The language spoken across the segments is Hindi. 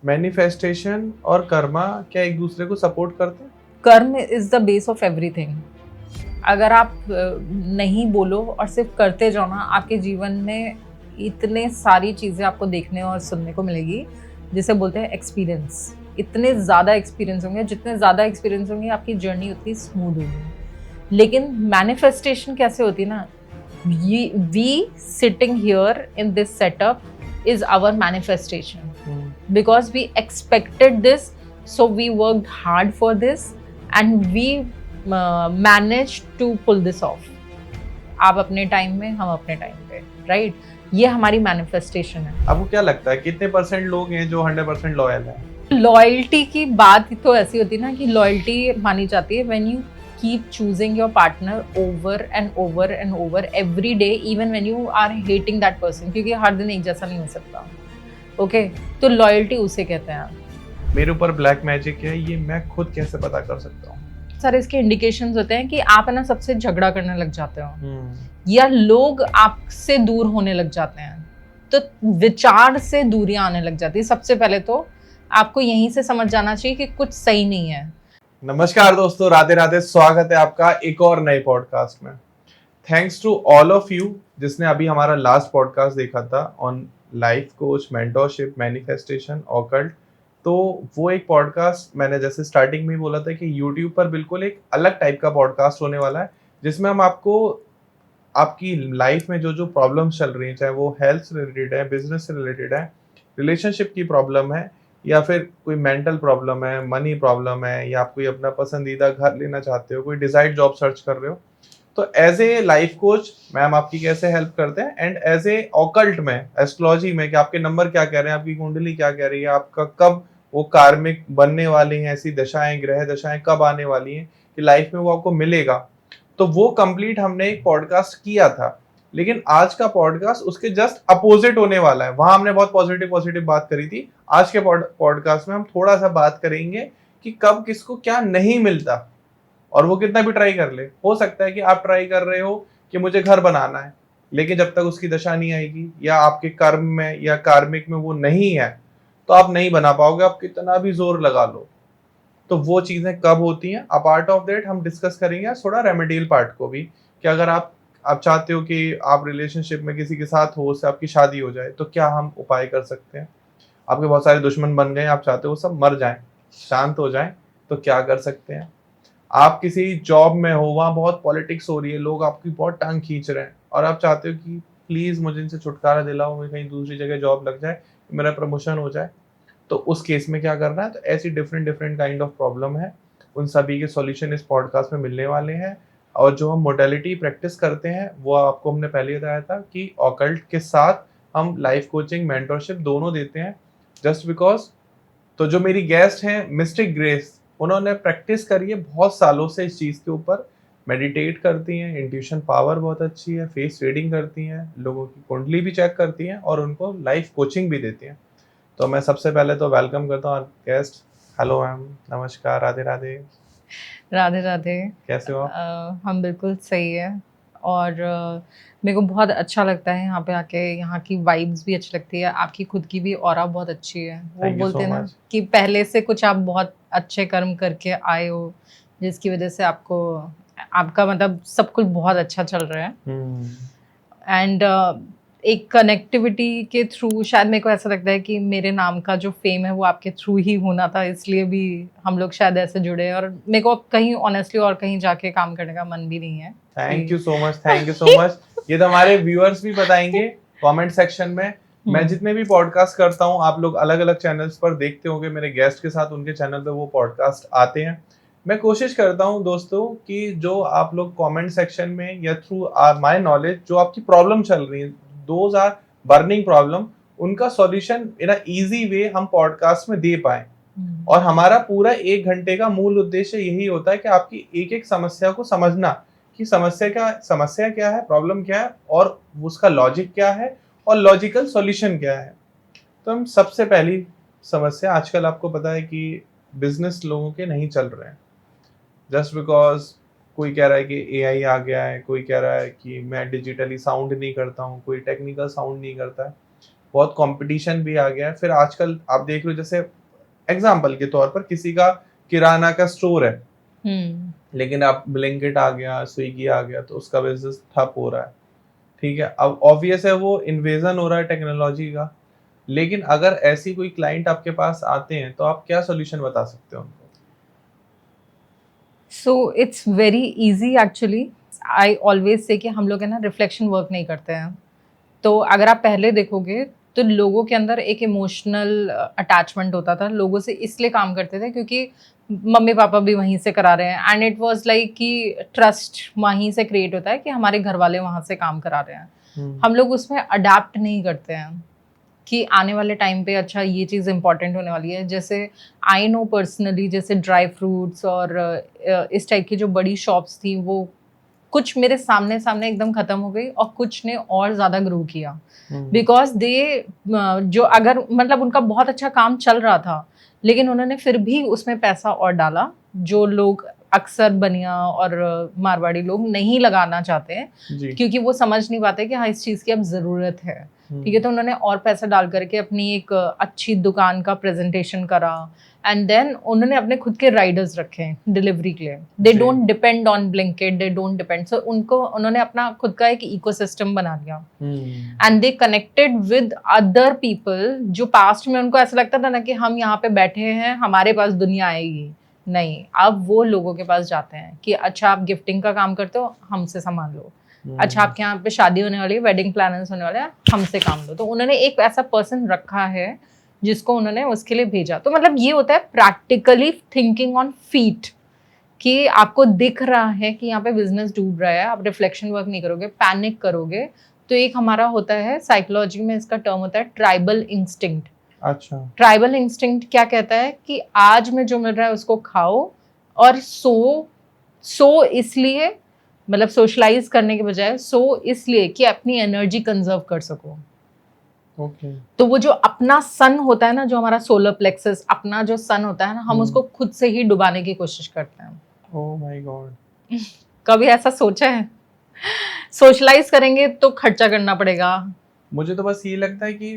मैनिफेस्टेशन और कर्मा क्या एक दूसरे को सपोर्ट करते हैं? कर्म is the base of everything. अगर आप नहीं बोलो और सिर्फ करते जाओ ना, आपके जीवन में इतने सारी चीज़ें आपको देखने और सुनने को मिलेगी, जिसे बोलते हैं एक्सपीरियंस। इतने ज़्यादा एक्सपीरियंस होंगे, जितने ज़्यादा एक्सपीरियंस होंगे आपकी जर्नी उतनी स्मूथ होगी। लेकिन मैनिफेस्टेशन कैसे होती है ना, we sitting here in this setup is our manifestation, because we expected this, so we worked hard for this and we managed to pull this off. आप अपने टाइम में, हम अपने टाइम पे, राइट? ये हमारी मैनिफेस्टेशन है। आपको क्या लगता है कितने परसेंट लोग हैं जो 100% लॉयल हैं? लॉयल्टी की बात तो ऐसी होती है ना कि लॉयल्टी मानी जाती है when you keep choosing your partner over and over and over every day, even when you are hating that person, क्योंकि हर दिन एक जैसा नहीं हो सकता। ओके, तो लॉयल्टी उसे कहते हैं। मेरे ऊपर ब्लैक मैजिक है, ये मैं खुद कैसे पता कर सकता हूँ? सर, इसके इंडिकेशंस होते हैं कि आप है ना सबसे झगड़ा करने लग जाते हो, या लोग आपसे दूर होने लग जाते हैं, तो विचार से दूरियां आने लग जाती है। सबसे पहले तो आपको यहीं से समझ जाना चाहिए कि कुछ सही नहीं है। नमस्कार दोस्तों, राधे राधे। स्वागत है आपका एक और नए पॉडकास्ट में। Thanks to all of you जिसने अभी हमारा लास्ट पॉडकास्ट देखा था on life coach, mentorship, manifestation, occult. तो वो एक पॉडकास्ट मैंने जैसे स्टार्टिंग में ही बोला था कि यूट्यूब पर बिल्कुल एक अलग टाइप का पॉडकास्ट होने वाला है, जिसमें हम आपको आपकी लाइफ में जो जो प्रॉब्लम्स चल रही हैं, चाहे वो हेल्थ से रिलेटेड है, बिजनेस से रिलेटेड है, रिलेशनशिप की प्रॉब्लम है, या फिर कोई मेंटल प्रॉब्लम है, मनी प्रॉब्लम है, या आप कोई अपना पसंदीदा घर लेना चाहते हो, कोई डिजायर्ड जॉब सर्च कर रहे हो, तो as a life coach ma'am आपकी कैसे हेल्प करते हैं, एंड एज ए ऑकल्ट में, एस्ट्रोलॉजी में, कि आपके नंबर क्या कह रहे हैं, आपकी कुंडली क्या कह रही है, आपका कब वो कार्मिक बनने वाली हैं, ऐसी दशाएं, ग्रह दशाएं कब आने वाली हैं कि लाइफ में वो आपको मिलेगा। तो वो कंप्लीट हमने एक पॉडकास्ट किया था, लेकिन आज का पॉडकास्ट उसके जस्ट अपोजिट होने वाला है। वहां हमने बहुत पॉजिटिव पॉजिटिव बात करी थी। आज के पॉडकास्ट में हम थोड़ा सा बात करेंगे कि कब किसको क्या नहीं मिलता, और वो कितना भी ट्राई कर ले। हो सकता है कि आप ट्राई कर रहे हो कि मुझे घर बनाना है, लेकिन जब तक उसकी दशा नहीं आएगी या आपके कर्म में या कार्मिक में वो नहीं है, तो आप नहीं बना पाओगे, आप कितना भी जोर लगा लो। तो वो चीजें कब होती हैं, अपार्ट ऑफ दैट हम डिस्कस करेंगे थोड़ा रेमेडियल पार्ट को भी, कि अगर आप चाहते हो कि आप रिलेशनशिप में किसी के साथ हो, उससे आपकी शादी हो जाए, तो क्या हम उपाय कर सकते हैं। आपके बहुत सारे दुश्मन बन गए, आप चाहते हो सब मर जाएं, शांत हो जाएं, तो क्या कर सकते हैं। आप किसी जॉब में हो, वहां बहुत पॉलिटिक्स हो रही है, लोग आपकी बहुत टांग खींच रहे हैं, और आप चाहते हो कि प्लीज मुझे इनसे छुटकारा दिलाओ, मुझे कहीं दूसरी जगह जॉब लग जाए, मेरा प्रमोशन हो जाए, तो उस केस में क्या करना है। तो ऐसी different different kind of problem है, उन सभी के सॉल्यूशन इस पॉडकास्ट में मिलने वाले हैं। और जो हम मोडेलिटी प्रैक्टिस करते हैं वो आपको हमने पहले बताया था कि ऑकल्ट के साथ हम लाइफ कोचिंग, मेंटरशिप दोनों देते हैं, जस्ट बिकॉज। तो जो मेरी गेस्ट हैं मिस्टिक ग्रेस, उन्होंने प्रैक्टिस करी है बहुत सालों से इस चीज़ के ऊपर। मेडिटेट करती हैं, इंट्यूशन पावर बहुत अच्छी है, फेस रीडिंग करती हैं, लोगों की कुंडली भी चेक करती हैं, और उनको लाइफ कोचिंग भी देती हैं। तो मैं सबसे पहले तो वेलकम करता हूँ गेस्ट। हेलो मैम, नमस्कार, राधे राधे। राधे राधे। कैसे हो आप? हम बिल्कुल सही है। और मेरे को बहुत अच्छा लगता है यहाँ पे आके, यहाँ की वाइब्स भी अच्छी लगती है, आपकी खुद की भी ऑरा बहुत अच्छी है। वो थैंक यू बोलते सो हैं ना मच। कि पहले से कुछ आप बहुत अच्छे कर्म करके आए हो, जिसकी वजह से आपको, आपका मतलब सब कुछ बहुत अच्छा चल रहा है। एंड एक कनेक्टिविटी के थ्रू शायद मेरे को ऐसा लगता है कि मेरे नाम का जो फेम है वो आपके थ्रू ही होना था, इसलिए भी हम लोग शायद ऐसे जुड़े। और मेरे को कहीं ऑनेस्टली और कहीं जाके काम करने का मन भी नहीं है। Thank you so much, thank you so much. ये तो हमारे व्यूअर्स भी बताएंगे कमेंट सेक्शन में। मैं जितने भी पॉडकास्ट करता हूँ, आप लोग अलग अलग चैनल्स पर देखते होंगे मेरे गेस्ट के साथ, उनके चैनल पे वो पॉडकास्ट आते हैं। मैं कोशिश करता हूँ दोस्तों कि जो आप लोग कमेंट सेक्शन में या थ्रू माय नॉलेज, जो आपकी प्रॉब्लम चल रही है, दोज आर बर्निंग प्रॉब्लम, उनका सॉल्यूशन इन इजी वे हम पॉडकास्ट में दे पाए। और हमारा पूरा 1 घंटे का मूल उद्देश्य यही होता है कि आपकी एक एक समस्या को समझना, कि समस्या क्या है, प्रॉब्लम क्या है, और उसका लॉजिक क्या है, और लॉजिकल सॉल्यूशन क्या है। तो हम सबसे पहली समस्या, आजकल आपको पता है कि बिजनेस लोगों के नहीं चल रहे हैं, जस्ट बिकॉज कोई कह रहा है कि एआई आ गया है, कोई कह रहा है कि मैं डिजिटली साउंड नहीं करता हूँ, कोई टेक्निकल साउंड नहीं करता है। बहुत कंपटीशन भी आ गया है। फिर आजकल आप देख लो, जैसे एग्जाम्पल के तौर पर किसी का किराना का स्टोर है, लेकिन अब ब्लिंकिट आ गया, स्विगी आ गया, तो उसका बिजनेस ठप हो रहा है। ठीक है, अब ऑब्वियस है वो इन्वेजन हो रहा है टेक्नोलॉजी का। लेकिन अगर ऐसी कोई क्लाइंट आपके पास आते हैं तो आप क्या सोल्यूशन बता सकते हो उनको? So it's very easy actually. I always say कि हम लोग है ना रिफ्लेक्शन वर्क नहीं करते हैं। तो अगर आप पहले देखोगे तो लोगों के अंदर एक इमोशनल अटैचमेंट होता था, लोगों से इसलिए काम करते थे क्योंकि मम्मी पापा भी वहीं से करा रहे हैं, एंड इट वाज लाइक कि ट्रस्ट वहीं से क्रिएट होता है कि हमारे घर वाले वहाँ से काम करा रहे हैं। हम लोग उसमें अडाप्ट नहीं करते हैं कि आने वाले टाइम पे अच्छा ये चीज़ इंपॉर्टेंट होने वाली है। जैसे आई नो पर्सनली, जैसे ड्राई फ्रूट्स और इस टाइप की जो बड़ी शॉप्स थी, वो कुछ मेरे सामने सामने एकदम खत्म हो गई और कुछ ने और ज़्यादा ग्रो किया, बिकॉज दे जो अगर मतलब उनका बहुत अच्छा काम चल रहा था, लेकिन उन्होंने फिर भी उसमें पैसा और डाला, जो लोग अक्सर बनिया और मारवाड़ी लोग नहीं लगाना चाहते हैं, क्योंकि वो समझ नहीं पाते कि हाँ इस चीज़ की अब ज़रूरत है। ठीक है, तो उन्होंने और पैसा डाल करके अपनी एक अच्छी दुकान का प्रेजेंटेशन करा, एंड देन उन्होंने अपने खुद के राइडर्स रखे हैं डिलीवरी के लिए। They don't depend on Blinkit, they don't depend, so उनको उन्होंने अपना खुद का एक इकोसिस्टम बना लिया, and they connected with other people. जो पास्ट में उनको ऐसा लगता था ना कि हम यहाँ पे बैठे हैं, हमारे पास दुनिया आएगी, नहीं, अब वो लोगों के पास जाते हैं कि अच्छा आप गिफ्टिंग का काम करते हो, हमसे सामान लो। अच्छा आपके यहाँ पे शादी होने वाली है, वेडिंग प्लानर्स होने वाले हैं, हमसे काम लो। तो उन्होंने एक ऐसा पर्सन रखा है जिसको उन्होंने उसके लिए भेजा। तो मतलब ये होता है प्रैक्टिकली थिंकिंग ऑन फीट, कि आपको दिख रहा है कि यहाँ पे बिजनेस डूब रहा है, आप रिफ्लेक्शन वर्क नहीं करोगे, पैनिक करोगे। तो एक हमारा होता है साइकोलॉजी में, इसका टर्म होता है ट्राइबल इंस्टिंक्ट। अच्छा, ट्राइबल इंस्टिंक्ट क्या कहता है कि आज में जो मिल रहा है उसको खाओ, और सो इसलिए, मतलब सोशलाइज करने के बजाय सो इसलिए कि अपनी एनर्जी कंजर्व कर सको। ओके। तो वो जो अपना सन होता है ना, जो हमारा सोलर प्लेक्सस, अपना जो सन होता है ना, हम उसको खुद से ही डुबाने की कोशिश करते हैं। Oh my God. कभी ऐसा सोचा है? सोशलाइज करेंगे तो खर्चा करना पड़ेगा। मुझे तो बस ये लगता है कि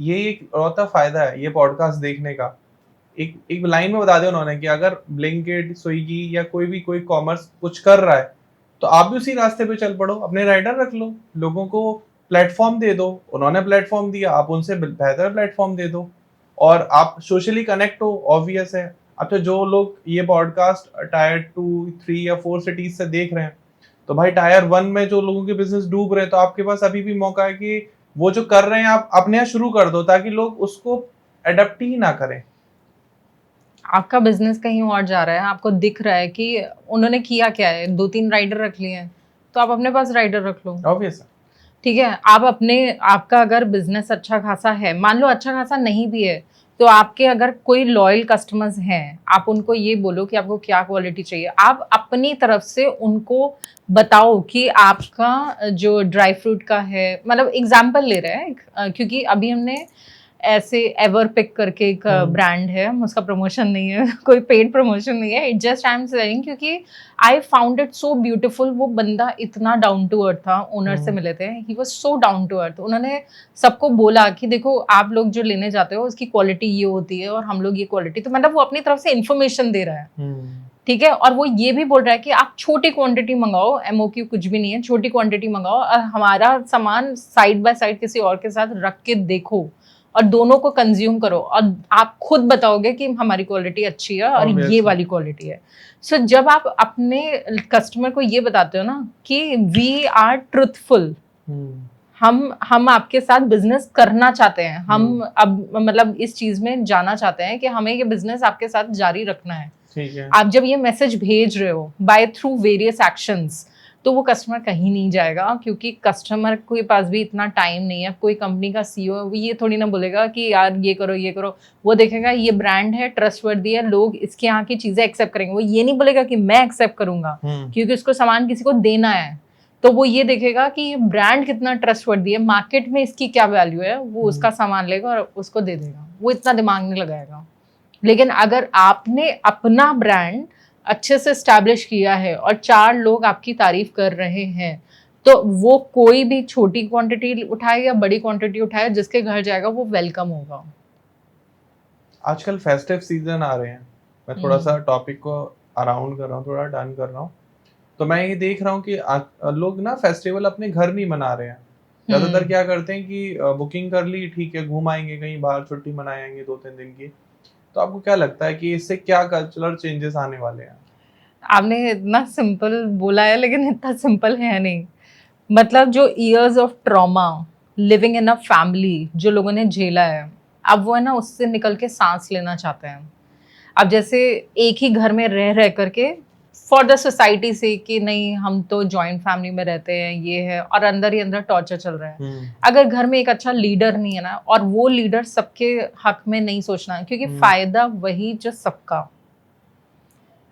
ये एक और फायदा है ये पॉडकास्ट देखने का। एक लाइन में बता दिया उन्होंने कि अगर ब्लिंकिट, स्विगी या कोई कॉमर्स कुछ कर रहा है तो आप भी उसी रास्ते पे चल पड़ो, अपने राइडर रख लो, लोगों को प्लेटफॉर्म दे दो। उन्होंने प्लेटफॉर्म दिया, आप उनसे बेहतर प्लेटफॉर्म दे दो और आप सोशली कनेक्ट हो। ऑब्वियस है। अब तो जो लोग ये पॉडकास्ट टायर 2, 3 या 4 सिटीज से देख रहे हैं, तो भाई टायर 1 में जो लोगों के बिजनेस डूब रहे हैं, तो आपके पास अभी भी मौका है कि वो जो कर रहे हैं आप अपने यहाँ शुरू कर दो, ताकि लोग उसको अडेप्ट ही ना करें। आपका बिजनेस कहीं और जा रहा है, आपको दिख रहा है कि उन्होंने किया क्या है, 2-3 राइडर रख लिए हैं, तो आप अपने पास राइडर रख लो। ऑब्वियस है। ठीक है, आपका अगर बिजनेस अच्छा खासा है, मान लो अच्छा खासा नहीं भी है, तो आपके अगर कोई लॉयल कस्टमर्स हैं, आप उनको ये बोलो कि आपको क्या क्वालिटी चाहिए। आप अपनी तरफ से उनको बताओ कि आपका जो ड्राई फ्रूट का है, मतलब एग्जाम्पल ले रहे हैं, क्योंकि अभी हमने ऐसे एवर पिक करके एक ब्रांड है, उसका प्रमोशन नहीं है, कोई पेड प्रमोशन नहीं है, it just I am saying क्योंकि I found it so beautiful. वो बंदा इतना डाउन टू अर्थ था, ओनर से मिले थे, he was so down to earth. उन्होंने सबको बोला कि देखो आप लोग जो लेने जाते हो उसकी क्वालिटी ये होती है और हम लोग ये क्वालिटी, तो मतलब वो अपनी तरफ से इन्फॉर्मेशन दे रहा है। ठीक है, और वो ये भी बोल रहा है कि आप छोटी क्वांटिटी मंगाओ, एमओक्यू कुछ भी नहीं है, छोटी क्वांटिटी मंगाओ और हमारा सामान साइड बाय साइड किसी और के साथ रख के देखो और दोनों को कंज्यूम करो और आप खुद बताओगे कि हमारी क्वालिटी अच्छी है और ये वाली क्वालिटी है। सो जब आप अपने कस्टमर को ये बताते हो ना कि वी आर ट्रुथफुल, हम आपके साथ बिजनेस करना चाहते हैं, हम अब मतलब इस चीज में जाना चाहते हैं कि हमें ये बिजनेस आपके साथ जारी रखना है। ठीक है। आप जब ये मैसेज भेज रहे हो बाय थ्रू वेरियस एक्शंस, तो वो कस्टमर कहीं नहीं जाएगा, क्योंकि कस्टमर के पास भी इतना टाइम नहीं है। कोई कंपनी का सीईओ वो ये थोड़ी ना बोलेगा कि यार ये करो ये करो। वो देखेगा ये ब्रांड है, ट्रस्टवर्दी है, लोग इसके यहाँ की चीजें एक्सेप्ट करेंगे। वो ये नहीं बोलेगा कि मैं एक्सेप्ट करूंगा, क्योंकि उसको सामान किसी को देना है। तो वो ये देखेगा कि ये ब्रांड कितना ट्रस्टवर्दी है, मार्केट में इसकी क्या वैल्यू है, वो उसका सामान लेगा और उसको दे देगा। वो इतना दिमाग नहीं लगाएगा। लेकिन अगर आपने अपना ब्रांड अच्छे से स्टैब्लिश किया है और 4 लोग आपकी तारीफ कर रहे हैं, तो वो कोई भी छोटी क्वांटिटी उठाए या बड़ी क्वांटिटी उठाए, जिसके घर जाएगा वो वेलकम होगा। आजकल फेस्टिव सीजन आ रहे हैं, मैं थोड़ा सा टॉपिक को अराउंड कर रहा हूँ, थोड़ा टर्न कर रहा हूँ। तो मैं ये देख रहा हूँ कि लोग ना फेस्टिवल अपने घर नहीं मना रहे हैं। ज्यादातर क्या करते हैं कि बुकिंग कर ली, ठीक है, घूम आएंगे कहीं बाहर, छुट्टी मनाएंगे 2-3 दिन की। तो आपको क्या लगता है कि इससे क्या कल्चरल चेंजेस आने वाले हैं? आपने इतना सिंपल बोला है, लेकिन इतना सिंपल है नहीं। मतलब जो years of trauma, living in a family, जो लोगों ने झेला है, अब वो है ना उससे निकल के सांस लेना चाहते हैं। अब जैसे एक ही घर में रह करके फॉर द सोसाइटी से कि नहीं हम तो जॉइंट फैमिली में रहते हैं, ये है, और अंदर ही अंदर टॉर्चर चल रहा है। अगर घर में एक अच्छा लीडर नहीं है ना, और वो लीडर सबके हक में नहीं सोचना, क्योंकि फायदा वही जो सबका,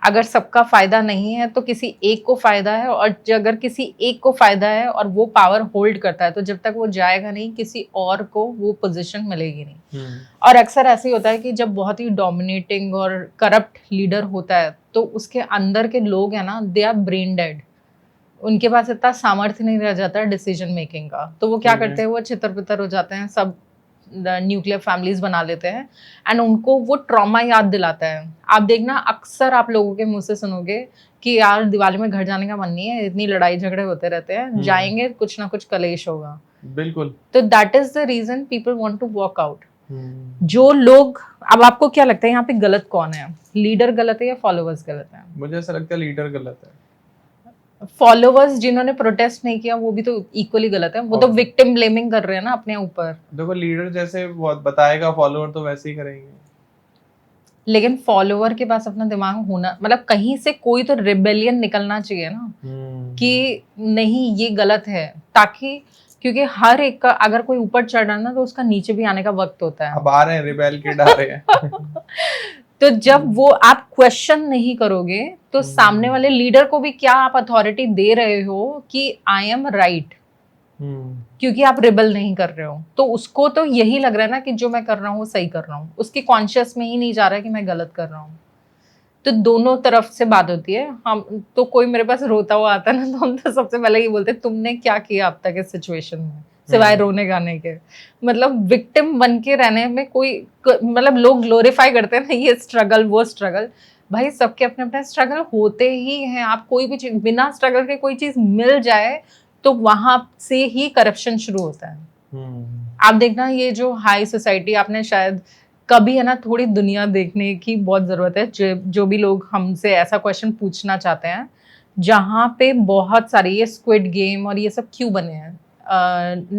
अगर सबका फायदा नहीं है तो किसी एक को फायदा है, और अगर किसी एक को फायदा है और वो पावर होल्ड करता है, तो जब तक वो जाएगा नहीं किसी और को वो पोजीशन मिलेगी नहीं। और अक्सर ऐसे ही होता है कि जब बहुत ही डोमिनेटिंग और करप्ट लीडर होता है, तो उसके अंदर के लोग हैं ना, दे आर ब्रेन डेड। उनके पास इतना सामर्थ्य नहीं रह जाता डिसीजन मेकिंग का, तो वो क्या करते हैं, वो छितर पितर हो जाते हैं, सब न्यूक्लियर फैमिलीज बना लेते हैं, एंड उनको वो ट्रॉमा याद दिलाता है। आप देखना, अक्सर आप लोगों के मुंह से सुनोगे कि यार दिवाली में घर जाने का मन नहीं है, इतनी लड़ाई झगड़े होते रहते हैं, जाएंगे कुछ ना कुछ कलेश होगा। बिल्कुल। तो that is the reason people want to walk out. जो लोग, अब आपको क्या लगता है यहाँ पे गलत कौन है? लीडर गलत है या फॉलोवर्स गलत है? मुझे ऐसा लगता है लीडर गलत है। फॉलोवर्स जिन्होंने प्रोटेस्ट नहीं किया वो भी तो इक्वली गलत है, वो तो विक्टिम ब्लेमिंग कर रहे हैं ना अपने ऊपर। देखो, लीडर जैसे बताएगा, फॉलोअर तो वैसे ही करेंगे। लेकिन फॉलोवर के पास अपना दिमाग होना, मतलब कहीं से कोई तो रिबेलियन निकलना चाहिए ना, कि नहीं ये गलत है, ताकि, क्योंकि हर एक का अगर कोई ऊपर चढ़ रहा है ना, तो उसका नीचे भी आने का वक्त होता है। अब आ रहे हैं रिबेल किड आ रहे हैं। तो जब वो आप क्वेश्चन नहीं करोगे, तो सामने वाले लीडर को भी क्या आप अथॉरिटी दे रहे हो कि आई एम राइट, क्योंकि आप रिबल नहीं कर रहे हो। तो उसको तो यही लग रहा है ना कि जो मैं कर रहा हूँ वो सही कर रहा हूँ, उसकी कॉन्शियस में ही नहीं जा रहा है कि मैं गलत कर रहा हूँ। तो दोनों तरफ से बात होती है। हम तो, कोई मेरे पास रोता हुआ आता है ना, तो हम तो सबसे पहले ये बोलते हैं तुमने क्या किया अब तक इस सिचुएशन में, सिवाय रोने गाने के। मतलब विक्टिम बन के रहने में कोई, मतलब लोग ग्लोरीफाई करते हैं ना, ये स्ट्रगल वो स्ट्रगल, भाई सबके अपने अपने स्ट्रगल होते ही हैं। आप कोई भी चीज बिना स्ट्रगल के कोई चीज मिल जाए तो वहां से ही करप्शन शुरू होता है। आप देखना, ये जो हाई सोसाइटी, आपने शायद कभी है ना, थोड़ी दुनिया देखने की बहुत जरूरत है। जो भी लोग हमसे ऐसा क्वेश्चन पूछना चाहते हैं, जहाँ पे बहुत सारे ये स्क्विड गेम और ये सब क्यों बने हैं।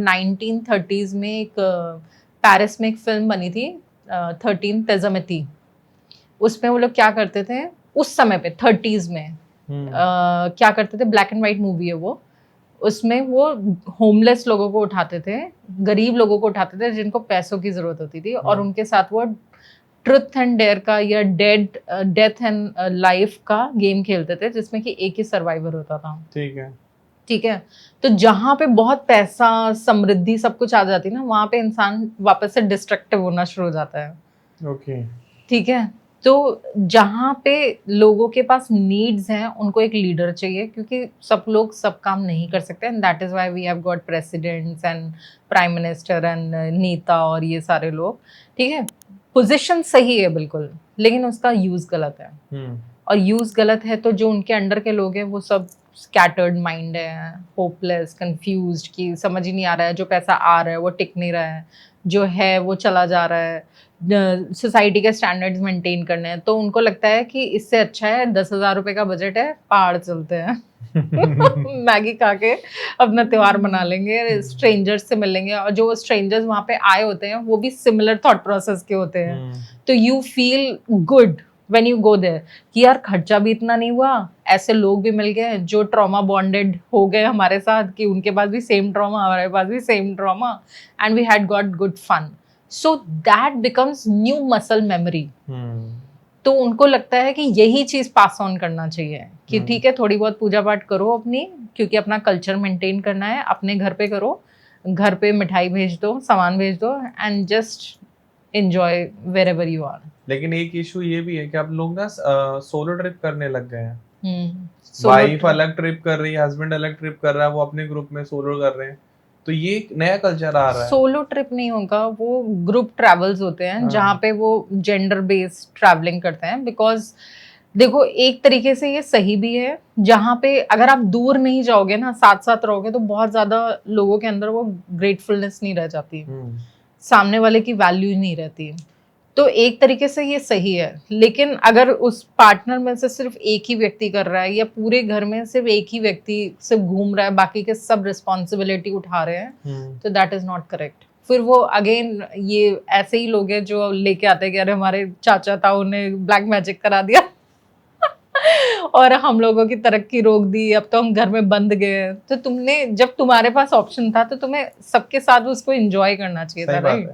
1930s में एक पेरिस में एक फिल्म बनी थी 13 तेजमिती। उसमें वो लोग क्या करते थे उस समय पे 30s में, क्या करते थे, ब्लैक एंड व्हाइट मूवी है वो। उसमें वो होमलेस लोगों को उठाते थे, गरीब लोगों को उठाते थे जिनको पैसों की जरूरत होती थी, और उनके साथ वो ट्रुथ एंड डेयर का या डेथ एंड लाइफ का गेम खेलते थे, जिसमें कि एक ही सर्वाइवर होता था। ठीक है। तो जहाँ पे बहुत पैसा, समृद्धि, सब कुछ आ जाती है ना, वहां पे इंसान वापस से डिस्ट्रक्टिव होना शुरू हो जाता है। ठीक है। तो जहाँ पे लोगों के पास नीड्स हैं, उनको एक लीडर चाहिए, क्योंकि सब लोग सब काम नहीं कर सकते, and that is why we have got presidents and prime minister and नेता और ये सारे लोग। ठीक है, पोजीशन सही है बिल्कुल, लेकिन उसका यूज गलत है। और यूज गलत है तो जो उनके अंडर के लोग हैं वो सब स्कैटर्ड माइंड है, होपलेस, कंफ्यूज्ड, कि समझ ही नहीं आ रहा है, जो पैसा आ रहा है वो टिक नहीं रहा है, जो है वो चला जा रहा है, सोसाइटी के स्टैंडर्ड्स मेंटेन करने हैं। तो उनको लगता है कि इससे अच्छा है 10,000 रुपए का बजट है, पहाड़ चलते हैं मैगी खा के अपना त्योहार मना लेंगे, स्ट्रेंजर्स से मिलेंगे, और जो स्ट्रेंजर्स वहां पे आए होते हैं वो भी सिमिलर थॉट प्रोसेस के होते हैं। तो you feel good when you go there कि यार खर्चा भी इतना नहीं हुआ, ऐसे लोग भी मिल गए जो ट्रॉमा बॉन्डेड हो गए हमारे साथ, कि उनके पास भी सेम ट्रॉमा, हमारे पास भी same trauma, and we had got good fun. So that becomes new muscle memory. तो उनको लगता है कि यही चीज पास ऑन करना चाहिए, कि ठीक है थोड़ी बहुत पूजा पाठ करो अपनी, क्योंकि अपना कल्चर मेंटेन करना है, अपने घर पे करो, घर पे मिठाई भेज दो, सामान भेज दो, and just enjoy wherever you are. लेकिन एक इशू ये भी है कि अब लोग ना सोलो ट्रिप करने लग गए हैं। वाइफ अलग ट्रिप कर रही है, हस्बैंड अलग ट्रिप कर रहा है, वो अपने ग्रुप में सोलो कर रहे हैं, तो ये एक नया कल्चर आ रहा है। सोलो ट्रिप नहीं होगा, वो ग्रुप ट्रैवल्स होते हैं जहाँ पे वो जेंडर बेस्ड ट्रैवलिंग करते हैं। बिकॉज देखो, एक तरीके से ये सही भी है, जहाँ पे अगर आप दूर नहीं जाओगे ना, साथ साथ रहोगे, तो बहुत ज्यादा लोगों के अंदर वो ग्रेटफुलनेस नहीं रह जाती, सामने वाले की वैल्यू नहीं रहती। तो एक तरीके से ये सही है। लेकिन अगर उस पार्टनर में से सिर्फ एक ही व्यक्ति कर रहा है, या पूरे घर में सिर्फ एक ही व्यक्ति सिर्फ घूम रहा है, बाकी के सब रिस्पॉन्सिबिलिटी उठा रहे हैं, तो दैट इज नॉट करेक्ट। फिर वो अगेन ये ऐसे ही लोग हैं जो लेके आते हैं कि अरे हमारे चाचा ताऊ ने ब्लैक मैजिक करा दिया और हम लोगों की तरक्की रोक दी, अब तो हम घर में बंद गए। तो तुमने, जब तुम्हारे पास ऑप्शन था, तो तुम्हें सबके साथ उसको एंजॉय करना चाहिए था, राइट?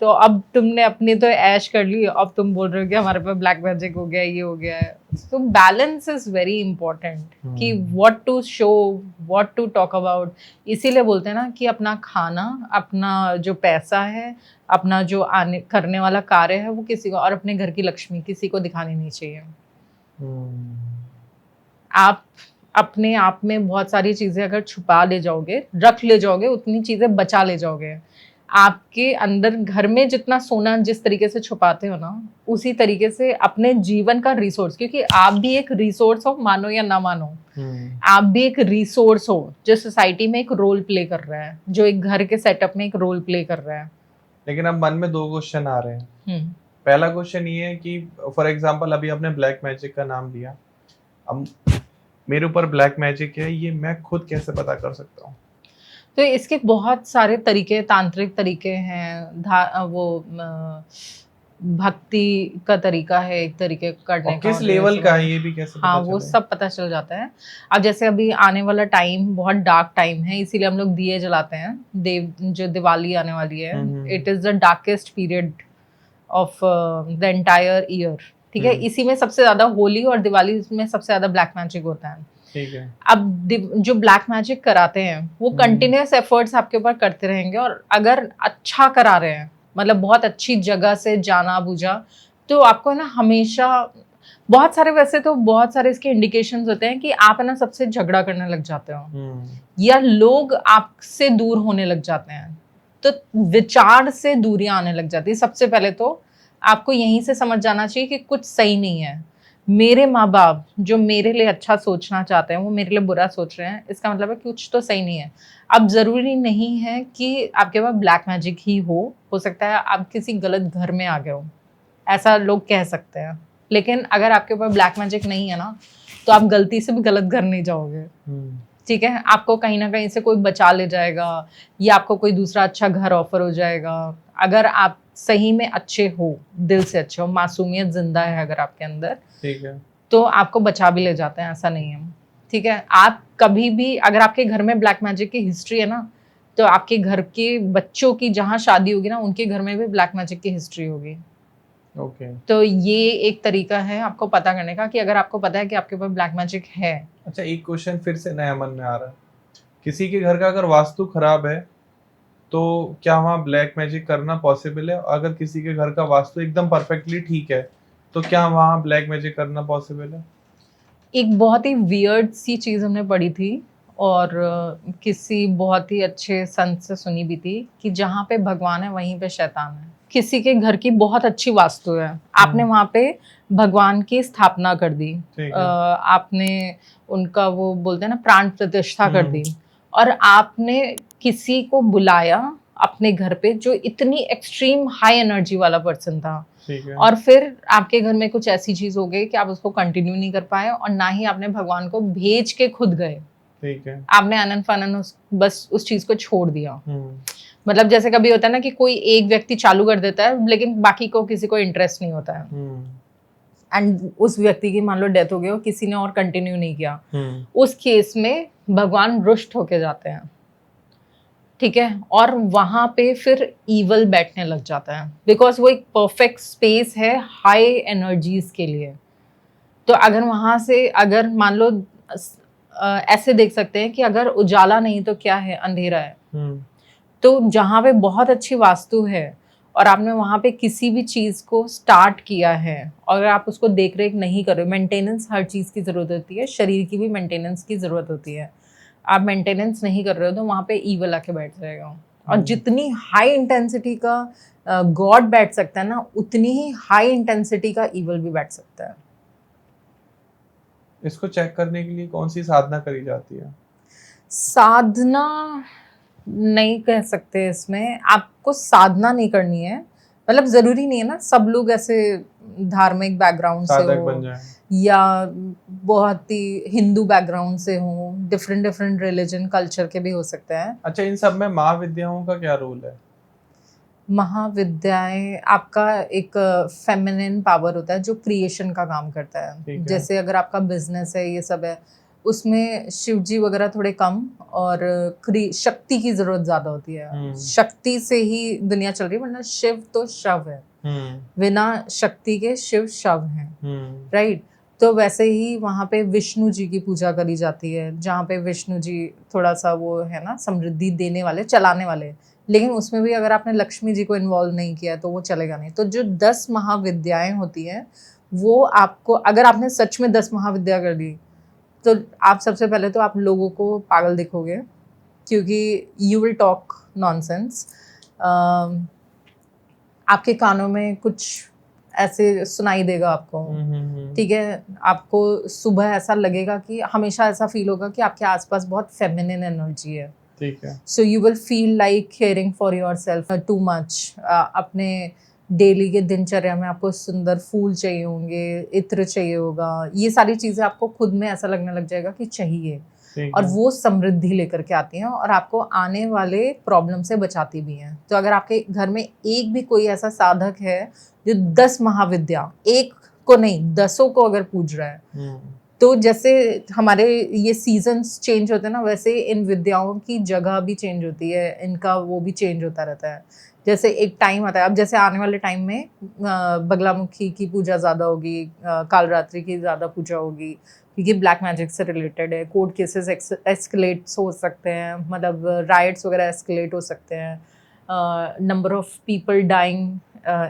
तो अब तुमने अपनी तो ऐश कर ली, अब तुम बोल रहे हो कि हमारे पास ब्लैक मैजिक हो गया, ये हो गया है। तो बैलेंस इज वेरी इंपॉर्टेंट कि what to show, what to talk about. इसीलिए बोलते हैं ना कि अपना खाना, अपना जो पैसा है, अपना जो आने करने वाला कार्य है, वो किसी को, और अपने घर की लक्ष्मी किसी को दिखानी नहीं चाहिए। आप अपने आप में बहुत सारी चीजें अगर छुपा ले जाओगे, रख ले जाओगे, उतनी चीजें बचा ले जाओगे। आपके अंदर घर में जितना सोना जिस तरीके से छुपाते हो ना, उसी तरीके से अपने जीवन का रिसोर्स, क्योंकि आप भी एक रिसोर्स हो, मानो या ना मानो, आप भी एक रिसोर्स हो जो सोसाइटी में एक रोल प्ले कर रहा है, जो एक घर के सेटअप में एक रोल प्ले कर रहा है। लेकिन अब मन में 2 क्वेश्चन आ रहे हैं। पहला क्वेश्चन ये है कि फॉर एग्जांपल अभी आपने ब्लैक मैजिक का नाम लिया, अब मेरे ऊपर ब्लैक मैजिक है, ये मैं खुद कैसे पता कर सकता हूँ? तो इसके बहुत सारे तरीके, तांत्रिक तरीके हैं, भक्ति का तरीका है, एक तरीके करने का, किस लेवल का है ये भी कैसे पता वो सब पता चल जाता है। अब जैसे अभी आने वाला टाइम बहुत डार्क टाइम है, इसीलिए हम लोग दिए जलाते हैं। जो दिवाली आने वाली है, it is the darkest period of the entire year, ठीक है? इसी में सबसे ज्यादा होली और दिवाली में सबसे ज्यादा ब्लैक मैजिक होता है, ठीक है? अब जो ब्लैक मैजिक कराते हैं वो कंटिन्यूअस एफर्ट्स आपके ऊपर करते रहेंगे, और अगर अच्छा करा रहे हैं, मतलब बहुत अच्छी जगह से जाना बूझा, तो आपको ना हमेशा बहुत सारे, वैसे तो बहुत सारे इसके इंडिकेशंस होते हैं कि आप है ना सबसे झगड़ा करने लग जाते हो, या लोग आपसे दूर होने लग जाते हैं, तो विचार से दूरियां आने लग जाती है। सबसे पहले तो आपको यहीं से समझ जाना चाहिए कि कुछ सही नहीं है। मेरे माँ बाप जो मेरे लिए अच्छा सोचना चाहते हैं, वो मेरे लिए बुरा सोच रहे हैं, इसका मतलब है कुछ तो सही नहीं है। अब जरूरी नहीं है कि आपके पास ब्लैक मैजिक ही हो सकता है आप किसी गलत घर में आ गए हो, ऐसा लोग कह सकते हैं। लेकिन अगर आपके पास ब्लैक मैजिक नहीं है ना, तो आप गलती से भी गलत घर नहीं जाओगे, ठीक है? आपको कहीं ना कहीं से कोई बचा ले जाएगा, या आपको कोई दूसरा अच्छा घर ऑफर हो जाएगा। अगर आप सही में अच्छे हो, दिल से अच्छे हो, मासूमियत जिंदा है अगर आपके अंदर, ठीक है, तो आपको बचा भी ले जाते हैं, ऐसा नहीं है, ठीक है? आप कभी भी, अगर आपके घर में ब्लैक मैजिक की हिस्ट्री है ना, तो आपके घर के बच्चों की जहाँ शादी होगी ना, उनके घर में भी ब्लैक मैजिक की हिस्ट्री होगी। ओके। तो ये एक तरीका है आपको पता करने का, कि अगर आपको पता है कि आपके पास ब्लैक मैजिक है। अच्छा, एक क्वेश्चन फिर से नया मन में आ रहा है, किसी के घर का अगर वास्तु खराब है, तो क्या वहाँ ब्लैक मैजिक करना पॉसिबल है? अगर किसी के घर का वास्तु एकदम परफेक्टली ठीक है, तो क्या वहाँ ब्लैक मैजिक करना पॉसिबल है? एक बहुत ही वियर्ड सी चीज हमने पढ़ी थी, और किसी बहुत ही अच्छे संत से सुनी भी थी, कि जहाँ पे भगवान है वहीं पे शैतान है। किसी के घर की बहुत अच्छी वास्तु है, आपने वहाँ पे भगवान की स्थापना कर दी, आपने उनका वो बोलते हैं ना प्राण प्रतिष्ठा कर दी, और आपने किसी को बुलाया अपने घर पे जो इतनी एक्सट्रीम हाई एनर्जी वाला पर्सन था, और फिर आपके घर में कुछ ऐसी चीज हो गई कि आप उसको कंटिन्यू नहीं कर पाए, और ना ही आपने भगवान को भेज के खुद गए, ठीक है? आपने आनंद फानन बस उस चीज को छोड़ दिया। मतलब जैसे कभी होता है ना कि कोई एक व्यक्ति चालू कर देता है, लेकिन बाकी को किसी को इंटरेस्ट नहीं होता है, एंड उस व्यक्ति की मान लो डेथ हो गई, किसी ने और कंटिन्यू नहीं किया, उस केस में भगवान रुष्ट होके जाते हैं, ठीक है? और वहां पे फिर ईवल बैठने लग जाता है, बिकॉज वो एक परफेक्ट स्पेस है हाई एनर्जीज के लिए। तो अगर वहां से, अगर मान लो ऐसे देख सकते हैं कि अगर उजाला नहीं तो क्या है, अंधेरा है। तो जहां पे बहुत अच्छी वास्तु है और आपने वहाँ पे किसी भी चीज़ को स्टार्ट किया है और अगर आप उसको देख रेख नहीं कर रहे हो, मेंटेनेंस हर चीज़ की ज़रूरत होती है, शरीर की भी मेंटेनेंस की ज़रूरत होती है। आप मेंटेनेंस नहीं कर रहे हो तो वहाँ पे ईवल आके बैठ जाएगा। और जितनी हाई इंटेंसिटी का गॉड बैठ सकता है ना, उतनी ही हाई इंटेंसिटी का ईवल भी बैठ सकता है। इसको चेक करने के लिए कौन सी साधना करी जाती है? साधना नहीं कह सकते इसमें, आपको साधना नहीं करनी है, मतलब ज़रूरी नहीं है ना सब लोग ऐसे धार्मिक बैकग्राउंड से साधक हो बन जाए। या बहुत ही हिंदू बैकग्राउंड से हो, डिफरेंट डिफरेंट रिलीजन कल्चर के भी हो सकते हैं। अच्छा, इन सब में महाविद्याओं का क्या रोल है? महाविद्याएं आपका एक फेमिनिन पावर होता है जो क्रिएशन का काम करता ठीक है। है। जैसे अगर आपका बिजनेस है, ये सब है, उसमें शिव जी वगैरह थोड़े कम और शक्ति की जरूरत ज्यादा होती है। शक्ति से ही दुनिया चल रही है, वरना शिव तो शव है, बिना शक्ति के शिव शव हैं, राइट। तो वैसे ही वहाँ पे विष्णु जी की पूजा करी जाती है, जहाँ पे विष्णु जी थोड़ा सा वो है ना समृद्धि देने वाले, चलाने वाले, लेकिन उसमें भी अगर आपने लक्ष्मी जी को इन्वॉल्व नहीं किया तो वो चलेगा नहीं। तो जो 10 महाविद्याएं होती हैं, वो आपको, अगर आपने सच में 10 महाविद्या कर दी तो आप सबसे पहले तो आप लोगों को पागल दिखोगे, क्योंकि यू विल टॉक नॉनसेंस। आपके कानों में कुछ ऐसे सुनाई देगा आपको, ठीक है। आपको सुबह ऐसा लगेगा कि हमेशा ऐसा फील होगा कि आपके आसपास बहुत फेमिनिन एनर्जी है, ठीक है। So you will feel like caring for your self too much. अपने डेली के दिनचर्या में आपको सुंदर फूल चाहिए होंगे, इत्र चाहिए होगा, ये सारी चीज़ें आपको खुद में ऐसा लगने लग जाएगा कि चाहिए, और वो समृद्धि लेकर के आती हैं और आपको आने वाले प्रॉब्लम से बचाती भी हैं। तो अगर आपके घर में एक भी कोई ऐसा साधक है जो 10 महाविद्या, एक को नहीं 10 को अगर पूज रहा है, तो जैसे हमारे ये सीजन्स चेंज होते हैं ना, वैसे इन विद्याओं की जगह भी चेंज होती है, इनका वो भी चेंज होता रहता है। जैसे एक टाइम आता है, अब जैसे आने वाले टाइम में बगलामुखी की पूजा ज़्यादा होगी, कालरात्रि की ज़्यादा पूजा होगी, क्योंकि ब्लैक मैजिक से रिलेटेड है। कोर्ट केसेस एस्केलेट्स हो सकते हैं, मतलब राइट्स वगैरह एस्केलेट हो सकते हैं, number of people dying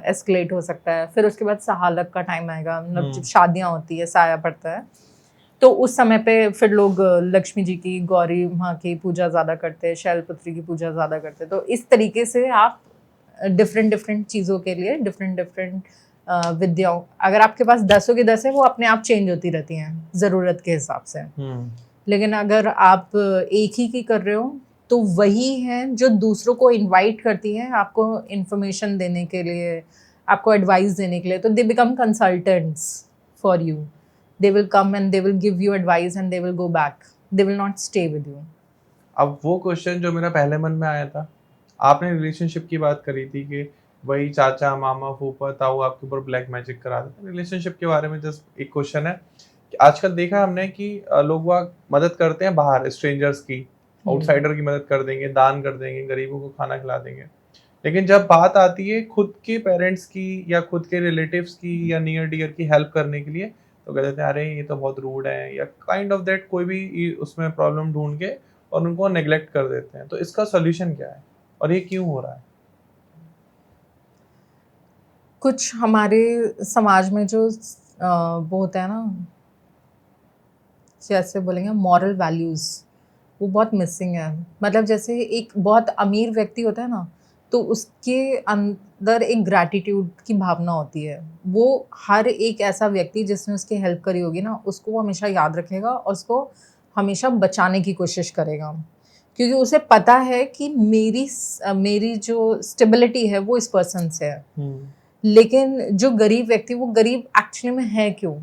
escalate हो सकता है। फिर उसके बाद सहालक का टाइम आएगा, मतलब जब शादियाँ होती है, साया पड़ता है, तो उस समय पे फिर लोग लक्ष्मी जी की, गौरी माँ की पूजा ज़्यादा करते हैं, शैलपुत्री की पूजा ज़्यादा करते हैं। तो इस तरीके से आप डिफरेंट डिफरेंट चीज़ों के लिए डिफरेंट डिफरेंट विद्याओं, अगर आपके पास 10 की 10 है, वो अपने आप चेंज होती रहती हैं ज़रूरत के हिसाब से। लेकिन अगर आप एक ही की कर रहे हो तो वही हैं जो दूसरों को इनवाइट करती हैं आपको इन्फॉर्मेशन देने के लिए, आपको एडवाइस देने के लिए। तो they become consultants for you, they will come and they will give you advice and they will go back, they will not stay with you. अब वो क्वेश्चन जो मेरा पहले मन में आया था, आपने रिलेशनशिप की बात करी थी कि वही चाचा, मामा, फूफा, ताऊ आपके ऊपर ब्लैक मैजिक करा देते हैं। रिलेशनशिप के बारे में जस्ट एक क्वेश्चन है कि आजकल देखा है हमने कि लोग वहाँ मदद करते हैं बाहर, स्ट्रेंजर्स की, आउटसाइडर की मदद कर देंगे, दान कर देंगे, गरीबों को खाना खिला देंगे। लेकिन जब बात आती है खुद के पेरेंट्स की या खुद के रिलेटिव्स की या नियर डियर की हेल्प करने के लिए, तो कहते थे अरे ये तो बहुत रूड है, या काइंड ऑफ दैट कोई भी उसमें प्रॉब्लम ढूंढ के और उनको नेग्लेक्ट कर देते हैं। तो इसका सॉल्यूशन क्या है और ये क्यों हो रहा है? कुछ हमारे समाज में जो वो होता है ना, कैसे बोलेंगे, मॉरल वैल्यूज़, वो बहुत मिसिंग है। मतलब जैसे एक बहुत अमीर व्यक्ति होता है ना, तो उसके अंदर एक ग्रैटिट्यूड की भावना होती है। वो हर एक ऐसा व्यक्ति जिसने उसकी हेल्प करी होगी ना, उसको वो हमेशा याद रखेगा और उसको हमेशा बचाने की कोशिश करेगा, क्योंकि उसे पता है कि मेरी जो स्टेबिलिटी है वो इस पर्सन से है। लेकिन जो गरीब व्यक्ति, वो गरीब एक्चुअली में है क्यों?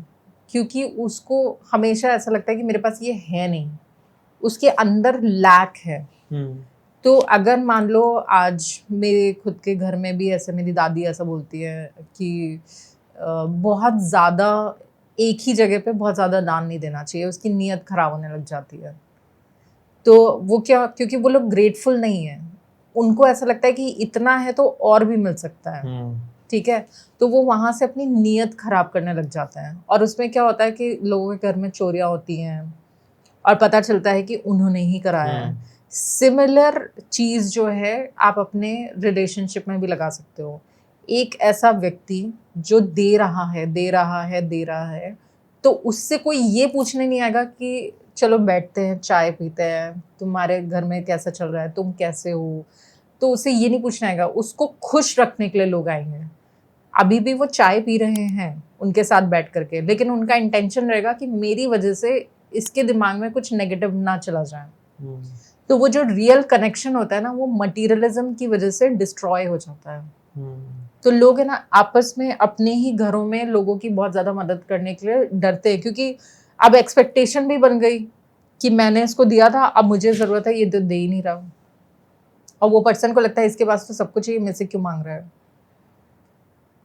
क्योंकि उसको हमेशा ऐसा लगता है कि मेरे पास ये है नहीं, उसके अंदर लैक है। तो अगर मान लो आज मेरे खुद के घर में भी ऐसे, मेरी दादी ऐसा बोलती है कि बहुत ज़्यादा एक ही जगह पे बहुत ज़्यादा दान नहीं देना चाहिए, उसकी नीयत खराब होने लग जाती है। तो वो क्या, क्योंकि वो लोग ग्रेटफुल नहीं है, उनको ऐसा लगता है कि इतना है तो और भी मिल सकता है, ठीक है। तो वो वहाँ से अपनी नीयत खराब करने लग जाते हैं, और उसमें क्या होता है कि लोगों के घर में चोरियाँ होती हैं और पता चलता है कि उन्होंने ही कराया है। सिमिलर चीज़ जो है आप अपने रिलेशनशिप में भी लगा सकते हो। एक ऐसा व्यक्ति जो दे रहा है दे रहा है दे रहा है, तो उससे कोई ये पूछने नहीं आएगा कि चलो बैठते हैं चाय पीते हैं, तुम्हारे घर में कैसा चल रहा है, तुम कैसे हो, तो उसे ये नहीं पूछना आएगा। उसको खुश रखने के लिए लोग आएंगे। अभी भी वो चाय पी रहे हैं उनके साथ बैठ करके, लेकिन उनका इंटेंशन रहेगा कि मेरी वजह से इसके दिमाग में कुछ नेगेटिव ना चला जाए। तो वो जो रियल कनेक्शन होता है ना, वो मटीरियलिज्म की वजह से डिस्ट्रॉय हो जाता है। तो लोग है ना आपस में अपने ही घरों में लोगों की बहुत ज्यादा मदद करने के लिए डरते हैं, क्योंकि अब एक्सपेक्टेशन भी बन गई कि मैंने इसको दिया था, अब मुझे जरूरत है, ये तो दे ही नहीं रहा। और वो पर्सन को लगता है इसके पास तो सब कुछ है, मेरे से क्यों मांग रहा है,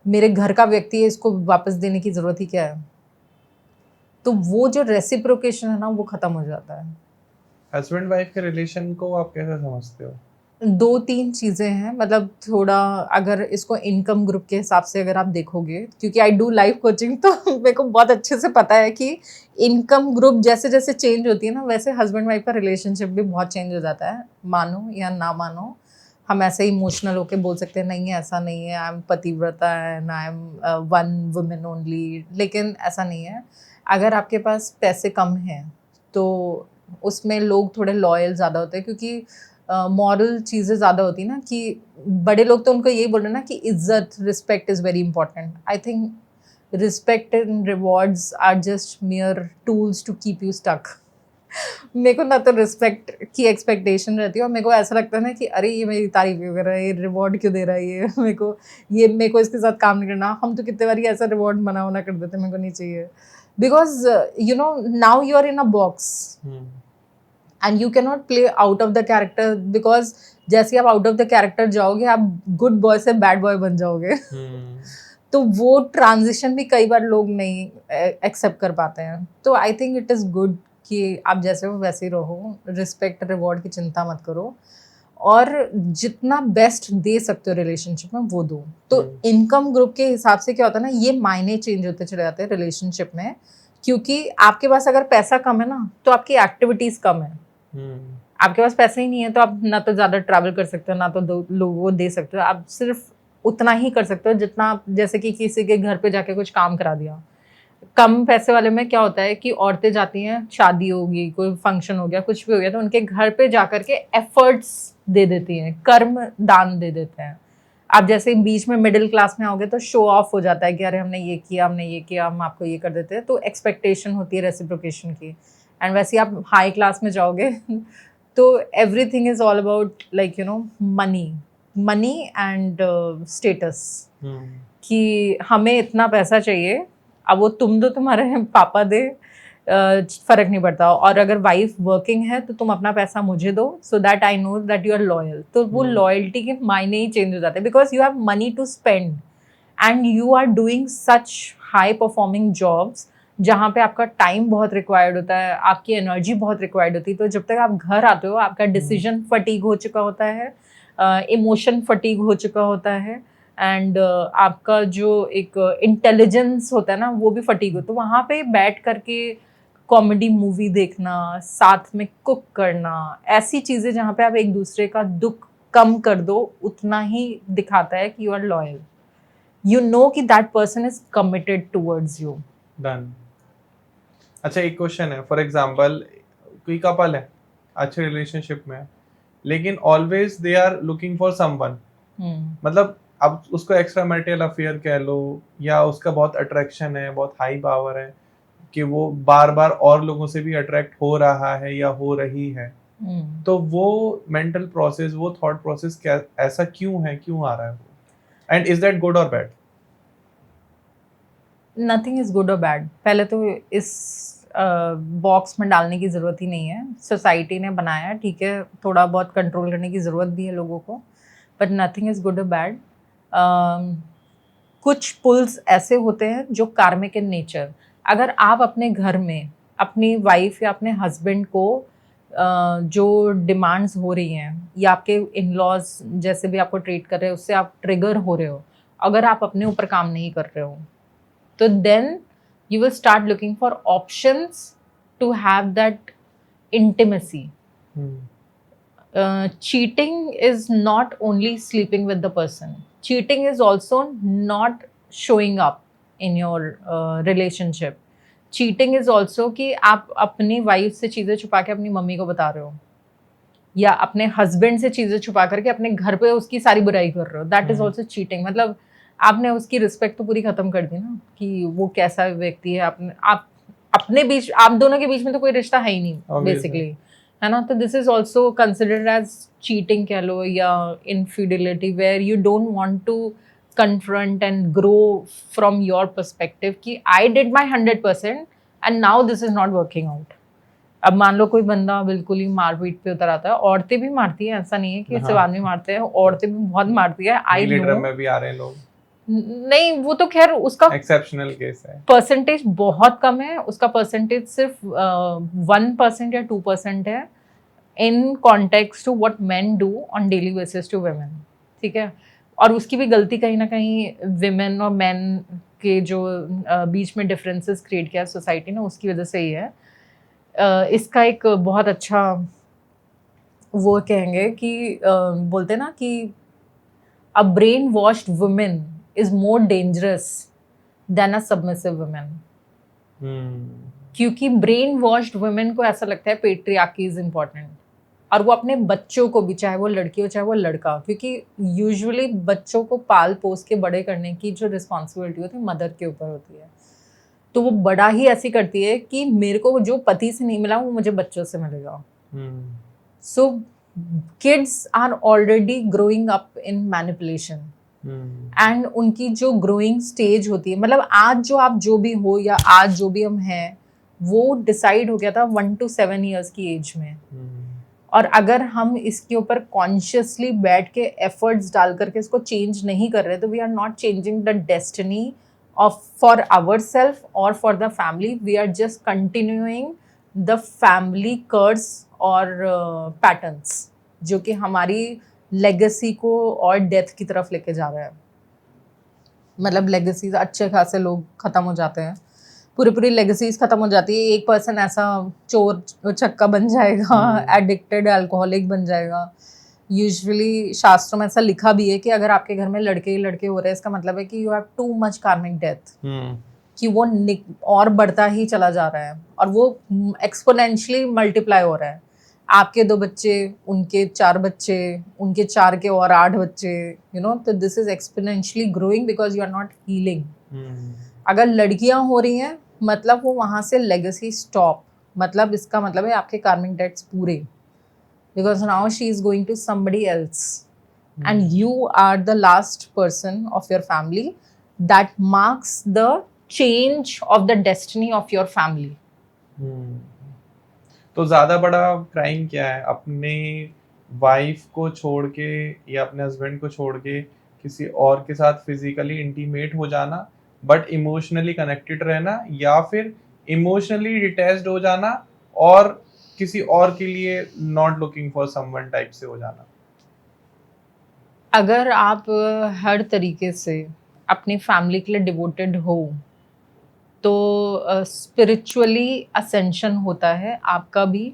मेरे घर का व्यक्ति है, इसको वापस देने की जरूरत ही क्या है। तो वो जो रेसिप्रोकेशन है ना, वो खत्म हो जाता है। हस्बैंड वाइफ के रिलेशन को आप कैसे समझते हो? 2-3 चीज़ें हैं, मतलब थोड़ा अगर इसको इनकम ग्रुप के हिसाब से अगर आप देखोगे, क्योंकि आई डू लाइफ कोचिंग, तो मेरे को बहुत अच्छे से पता है कि इनकम ग्रुप जैसे जैसे चेंज होती है ना, वैसे हस्बैंड वाइफ का रिलेशनशिप भी बहुत चेंज हो जाता है। मानो या ना मानो, हम ऐसे इमोशनल होके बोल सकते हैं नहीं ऐसा नहीं है, आई एम पतिव्रता and I am one women only, लेकिन ऐसा नहीं है। अगर आपके पास पैसे कम हैं तो उसमें लोग थोड़े लॉयल ज़्यादा होते हैं, क्योंकि मॉरल चीज़ें ज़्यादा होती ना, कि बड़े लोग तो उनको यही बोल रहे हैं ना कि इज्जत respect is very important. I think respect and rewards are just mere tools to keep you stuck. मेरे को ना तो रिस्पेक्ट की एक्सपेक्टेशन रहती है, और मेरे को ऐसा लगता है ना कि अरे ये मेरी तारीफ क्यों कर रहा है, ये रिवॉर्ड क्यों दे रहा है, ये मेरे को इसके साथ काम नहीं करना। हम तो कितने बार ऐसा रिवॉर्ड मना कर देते, मेरे को नहीं चाहिए, because you know now you are in a box and you can not play out of the character, because जैसे आप आउट ऑफ द कैरेक्टर जाओगे, आप गुड बॉय से बैड बॉय बन जाओगे। तो वो ट्रांजिशन भी कई बार लोग नहीं एक्सेप्ट कर पाते हैं। तो I think it is good कि आप जैसे हो वैसे ही रहो, रिस्पेक्ट रिवॉर्ड की चिंता मत करो, और जितना बेस्ट दे सकते हो रिलेशनशिप में वो दो। तो इनकम ग्रुप के हिसाब से क्या होता है ना, ये मायने चेंज होते चले जाते हैं रिलेशनशिप में, क्योंकि आपके पास अगर पैसा कम है ना, तो आपकी एक्टिविटीज कम है। आपके पास पैसे ही नहीं है तो आप ना तो ज़्यादा ट्रैवल कर सकते हो, ना तो लोगों को दे सकते हो। आप सिर्फ उतना ही कर सकते हो जितना आप, जैसे कि किसी के घर पे जाके कुछ काम करा दिया। कम पैसे वाले में क्या होता है कि औरतें जाती हैं, शादी होगी, कोई फंक्शन हो गया, कुछ भी हो गया, तो उनके घर पे जाकर के एफर्ट्स दे देती हैं, कर्म दान दे देते हैं। आप जैसे बीच में मिडिल क्लास में आओगे तो शो ऑफ हो जाता है कि अरे हमने ये किया, हमने ये किया, हम आपको ये कर देते हैं, तो एक्सपेक्टेशन होती है रेसिप्रोकेशन की। एंड वैसे आप हाई क्लास में जाओगे तो everything is all about like you know money and status, कि हमें इतना पैसा चाहिए, अब वो तुम दो, तुम्हारे पापा दे, फर्क नहीं पड़ता। और अगर वाइफ वर्किंग है तो तुम अपना पैसा मुझे दो, so that I know that you are loyal. तो वो लॉयल्टी के मायने ही चेंज हो जाते हैं, because you have money to spend and you are doing such high performing jobs जहाँ पे आपका टाइम बहुत रिक्वायर्ड होता है, आपकी एनर्जी बहुत रिक्वायर्ड होती है। तो जब तक आप घर आते हो, आपका डिसीजन फटीग हो चुका होता है, इमोशन फटीग हो चुका होता है, एंड आपका जो एक इंटेलिजेंस होता है ना, वो भी फटीग हो। तो वहाँ पे बैठ करके कॉमेडी मूवी देखना, साथ में कुक करना, ऐसी चीज़ें जहाँ पे आप एक दूसरे का दुख कम कर दो, उतना ही दिखाता है कि you are loyal. You know कि that person is committed towards you. Done. अच्छा, एक क्वेश्चन है, फॉर एग्जांपल कोई कपल है, अच्छे रिलेशनशिप में है, लेकिन always they are looking for someone, मतलब अब उसको एक्स्ट्रा मैरिटल अफेयर कह लो, या उसका बहुत अट्रैक्शन है, बहुत हाई पावर है, कि वो बार बार और लोगों से भी अट्रैक्ट हो रहा है या हो रही है, तो वो मेंटल प्रोसेस, वो थॉट प्रोसेस क्या, ऐसा क्यों है, क्यों आ रहा है, एंड इज दैट गुड और बैड? नथिंग इज गुड और बैड। पहले तो इस बॉक्स में डालने की ज़रूरत ही नहीं है, सोसाइटी ने बनाया, ठीक है, थोड़ा बहुत कंट्रोल करने की ज़रूरत भी है लोगों को, बट नथिंग इज़ गुड और बैड। कुछ पुल्स ऐसे होते हैं जो कार्मिक इन नेचर। अगर आप अपने घर में अपनी वाइफ या अपने हस्बैंड को जो डिमांड्स हो रही हैं, या आपके इन लॉज जैसे भी आपको ट्रीट कर रहे हैं, उससे आप ट्रिगर हो रहे हो, अगर आप अपने ऊपर काम नहीं कर रहे हो, तो then you will start looking for options to have that intimacy. Cheating is not only sleeping with the person. cheating is also not showing up in your relationship. Cheating is also कि आप अपनी वाइफ से चीजें छुपा के अपनी मम्मी को बता रहे हो, या अपने हस्बैंड से चीजें छुपा करके अपने घर पे उसकी सारी बुराई कर रहे हो, दैट इज ऑल्सो चीटिंग। मतलब आपने उसकी रिस्पेक्ट तो पूरी खत्म कर दी ना, कि वो कैसा व्यक्ति है। आप अपने बीच, आप दोनों के बीच में तो कोई रिश्ता है ही नहीं बेसिकली, है ना। तो this is also considered as cheating कह लो, या infidelity, where you don't want to confront and grow from your perspective कि I did my 100% and now this is not working out। अब मान लो कोई बंदा बिल्कुल ही मारपीट पे उतर आता है, औरतें भी मारती हैं, ऐसा नहीं है कि सिर्फ आदमी मारते हैं, औरतें भी बहुत मारती है। आई नो में भी आ रहे हैं लोग, नहीं वो तो खैर उसका एक्सेप्शनल केस है, परसेंटेज बहुत कम है, उसका परसेंटेज सिर्फ 1% या 2% है in context to what men do on daily basis to women, ठीक है। और उसकी भी गलती कहीं ना कहीं विमेन और मैन के जो बीच में डिफरेंसेस क्रिएट किया सोसाइटी ने, उसकी वजह से ही है। इसका एक बहुत अच्छा वो कहेंगे कि बोलते ना कि a brain washed women is more dangerous than a submissive women. क्योंकि ब्रेन वॉश्ड वुमेन को ऐसा लगता है पेट्रियार्की इज इम्पोर्टेंट, और वो अपने बच्चों को भी, चाहे वो लड़की हो चाहे वो लड़का, क्योंकि यूजुअली बच्चों को पाल पोस के बड़े करने की जो रिस्पॉन्सिबिलिटी होती है मदर के ऊपर होती है, तो वो बड़ा ही ऐसी करती है कि मेरे को जो पति से नहीं मिला वो मुझे बच्चों से मिलेगा। So kids are already growing up in manipulation, and उनकी जो ग्रोइंग स्टेज होती है, मतलब आज जो आप जो भी हो या आज जो भी हम हैं, वो डिसाइड हो गया था 1 to 7 years की एज में। और अगर हम इसके ऊपर कॉन्शियसली बैठ के एफर्ट्स डाल करके इसको चेंज नहीं कर रहे, तो we are not changing the destiny of for our self और for the family. We are just continuing the family curse और पैटर्न्स, जो कि हमारी लेगेसी को और डेथ की तरफ लेके जा रहा है। मतलब लेगेसीज अच्छे खासे लोग खत्म हो जाते हैं, पूरी लेगेसीज खत्म हो जाती है। एक पर्सन ऐसा चोर चक्का बन जाएगा, एडिक्टेड अल्कोहलिक बन जाएगा। यूजुअली शास्त्रों में ऐसा लिखा भी है कि अगर आपके घर में लड़के ही लड़के हो रहे हैं, इसका मतलब है कि यू हैव टू मच कार्मिक डेथ, कि वो और बढ़ता ही चला जा रहा है, और वो एक्सपोनेंशियली मल्टीप्लाई हो रहा है। आपके 2 बच्चे, उनके 4 बच्चे, उनके 4 के और 8 बच्चे, यू नो। तो this is exponentially growing because you are not healing. अगर लड़कियां हो रही हैं, मतलब वो वहां से लेगेसी स्टॉप, मतलब इसका मतलब है आपके कार्मिक डेट्स पूरे, because now she is going to somebody else and you are the last person of your family that marks the change of the destiny of your family. तो ज्यादा बड़ा क्राइम क्या है, अपने वाइफ को छोड़ के या अपने हस्बैंड को छोड़ के किसी और के साथ फिजिकली इंटीमेट हो जाना बट इमोशनली कनेक्टेड रहना, या फिर इमोशनली डिटैच्ड हो जाना और किसी और के लिए not looking for someone type से हो जाना? अगर आप हर तरीके से अपनी फैमिली के लिए डिवोटेड हो, तो स्पिरिचुअली असेंशन होता है आपका भी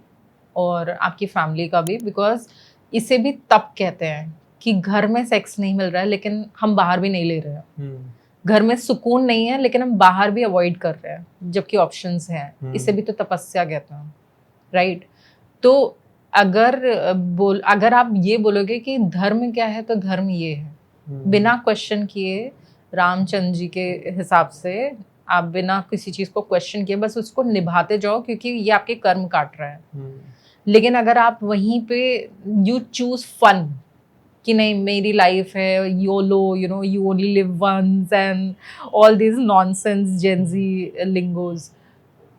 और आपकी फैमिली का भी। बिकॉज इसे भी तब कहते हैं कि घर में सेक्स नहीं मिल रहा है लेकिन हम बाहर भी नहीं ले रहे हैं, घर में सुकून नहीं है लेकिन हम बाहर भी अवॉइड कर रहे हैं, जबकि ऑप्शंस हैं। इसे भी तो तपस्या कहते हैं, राइट। तो अगर आप ये बोलोगे कि धर्म क्या है, तो धर्म ये है, बिना क्वेश्चन किए रामचंद्र जी के हिसाब से आप बिना किसी चीज को क्वेश्चन किए बस उसको निभाते जाओ, क्योंकि ये आपके कर्म काट रहा है। लेकिन अगर आप वहीं पे यू चूज फन कि नहीं मेरी लाइफ है, YOLO, you know, you only live once and all this nonsense Gen Z lingos,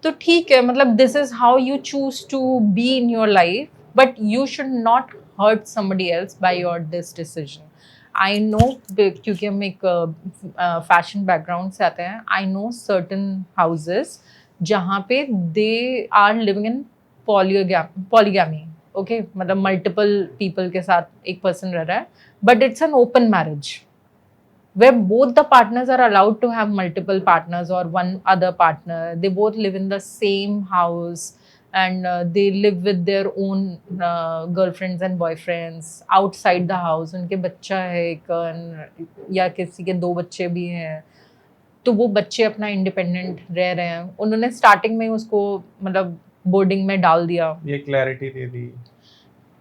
तो ठीक है, मतलब this is how you choose to be in your life, but you should not hurt somebody else by your this decision. I know, क्योंकि हम एक फैशन बैकग्राउंड से आते हैं, आई नो सर्टन हाउसेस जहाँ पे they are living in polygamy, okay, मतलब मल्टीपल पीपल के साथ एक पर्सन रह रहा है, but it's an open marriage where both the partners are allowed to have multiple partners or one other partner. They both live in the same house. and they live with their own girlfriends and boyfriends outside the house. उनके बच्चा है एक या किसी के 2 बच्चे भी हैं, तो वो बच्चे अपना इंडिपेंडेंट रह रहे हैं। उन्होंने स्टार्टिंग में उसको मतलब बोर्डिंग में डाल दिया ये क्लैरिटी दे दी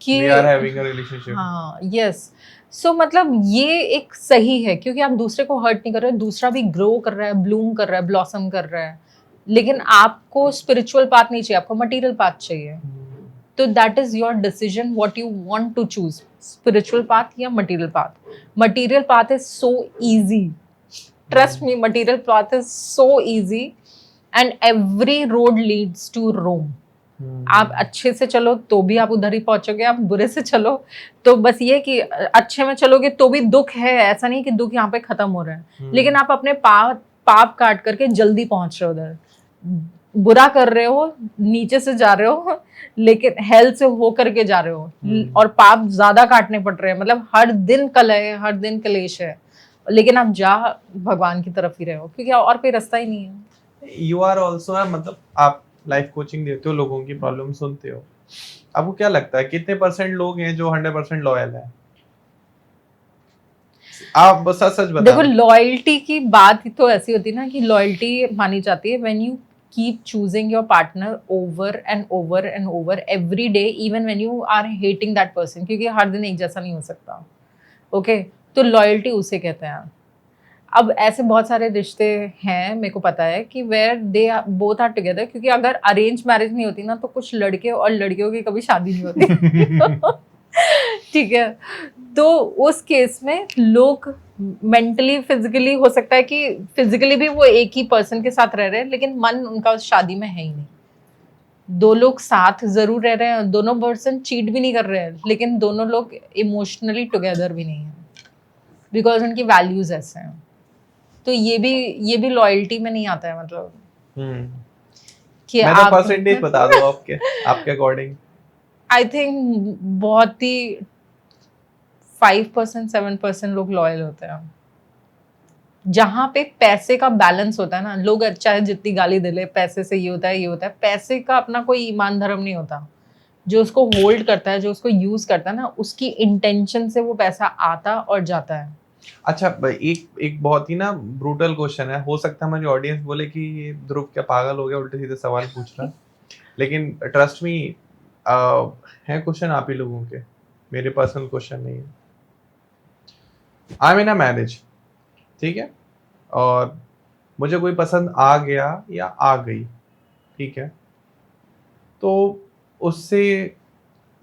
कि we are having a relationship. हाँ, यस। सो मतलब ये एक सही है क्योंकि आप दूसरे को हर्ट नहीं कर रहे, दूसरा भी ग्रो कर रहा है, ब्लूम कर रहा है, ब्लॉसम कर रहा है। लेकिन आपको स्पिरिचुअल पाथ नहीं चाहिए, आपको मटेरियल पाथ चाहिए। तो that is your decision what you want to choose, spiritual path या material path. Material path is so easy, trust me, material path is so easy and every road leads to Rome. आप अच्छे से चलो तो भी आप उधर ही पहुंचोगे, आप बुरे से चलो तो बस ये कि अच्छे में चलोगे तो भी दुख है, ऐसा नहीं कि दुख यहाँ पे खत्म हो रहा है। लेकिन आप अपने पाप काट करके जल्दी पहुंच रहे हो उधर, बुरा कर रहे हो, नीचे से जा रहे हो, लेकिन हेल से हो करके जा रहे हो और पाप ज्यादा काटने पड़ रहे हैं। मतलब हर दिन कलह है, हर दिन कलेश है, लेकिन आप जा भगवान की तरफ ही रहे हो क्योंकि और कोई रास्ता ही नहीं है। यू आर ऑल्सो, मतलब आप लाइफ कोचिंग देते हो, लोगों की प्रॉब्लम सुनते हो, आपको क्या लगता है कितने परसेंट लोग हैं जो 100% लॉयल है? आप बस सच सच बताओ। देखो, लॉयल्टी की बात तो ऐसी होती है ना कि लॉयल्टी मानी जाती है when you keep choosing your partner over and over and over every day, even when you are hating that person, क्योंकि हर दिन एक जैसा नहीं हो सकता। ओके, तो लॉयल्टी उसे कहते हैं। अब ऐसे बहुत सारे रिश्ते हैं, मेरे को पता है कि where they both are together, क्योंकि अगर अरेंज मैरिज नहीं होती ना तो कुछ लड़के और लड़कियों की कभी शादी नहीं होती। ठीक है, तो उस केस में लोग मेंटली फिजिकली हो सकता है कि फिजिकली भी वो एक ही पर्सन के साथ रह रहे हैं लेकिन मन उनका उस शादी में है ही नहीं। 2 लोग साथ जरूर रह रहे हैं, दोनों पर्सन चीट भी नहीं कर रहे हैं, लेकिन दोनों लोग इमोशनली टुगेदर भी नहीं है बिकॉज उनकी वैल्यूज ऐसे हैं। तो ये भी लॉयल्टी में नहीं आता है। मतलब कि मैं तो परसेंटेज बता दो आपके अकॉर्डिंग। आई थिंक बहुत ही 5% 7% लोग लॉयल होते हैं। जहां पे पैसे का बैलेंस होता है ना, लोग चाहे जितनी गाली दे ले, पैसे से ये होता है ये होता है, पैसे का अपना कोई ईमान धर्म नहीं होता। जो उसको होल्ड करता है, जो उसको यूज करता है ना, उसकी इंटेंशन से वो पैसा आता और जाता है। अच्छा, एक बहुत ही ना ब्रूटल क्वेश्चन है, हो सकता है हमारी ऑडियंस बोले कि ये ध्रुव क्या पागल हो गया, उल्टे सीधे सवाल पूछ रहा है। लेकिन ट्रस्ट मी, है क्वेश्चन आप ही लोगों के, मेरे पर्सनल क्वेश्चन नहीं है। I am in a marriage, ठीक है, और मुझे कोई पसंद आ गया या आ गई, ठीक है, तो उससे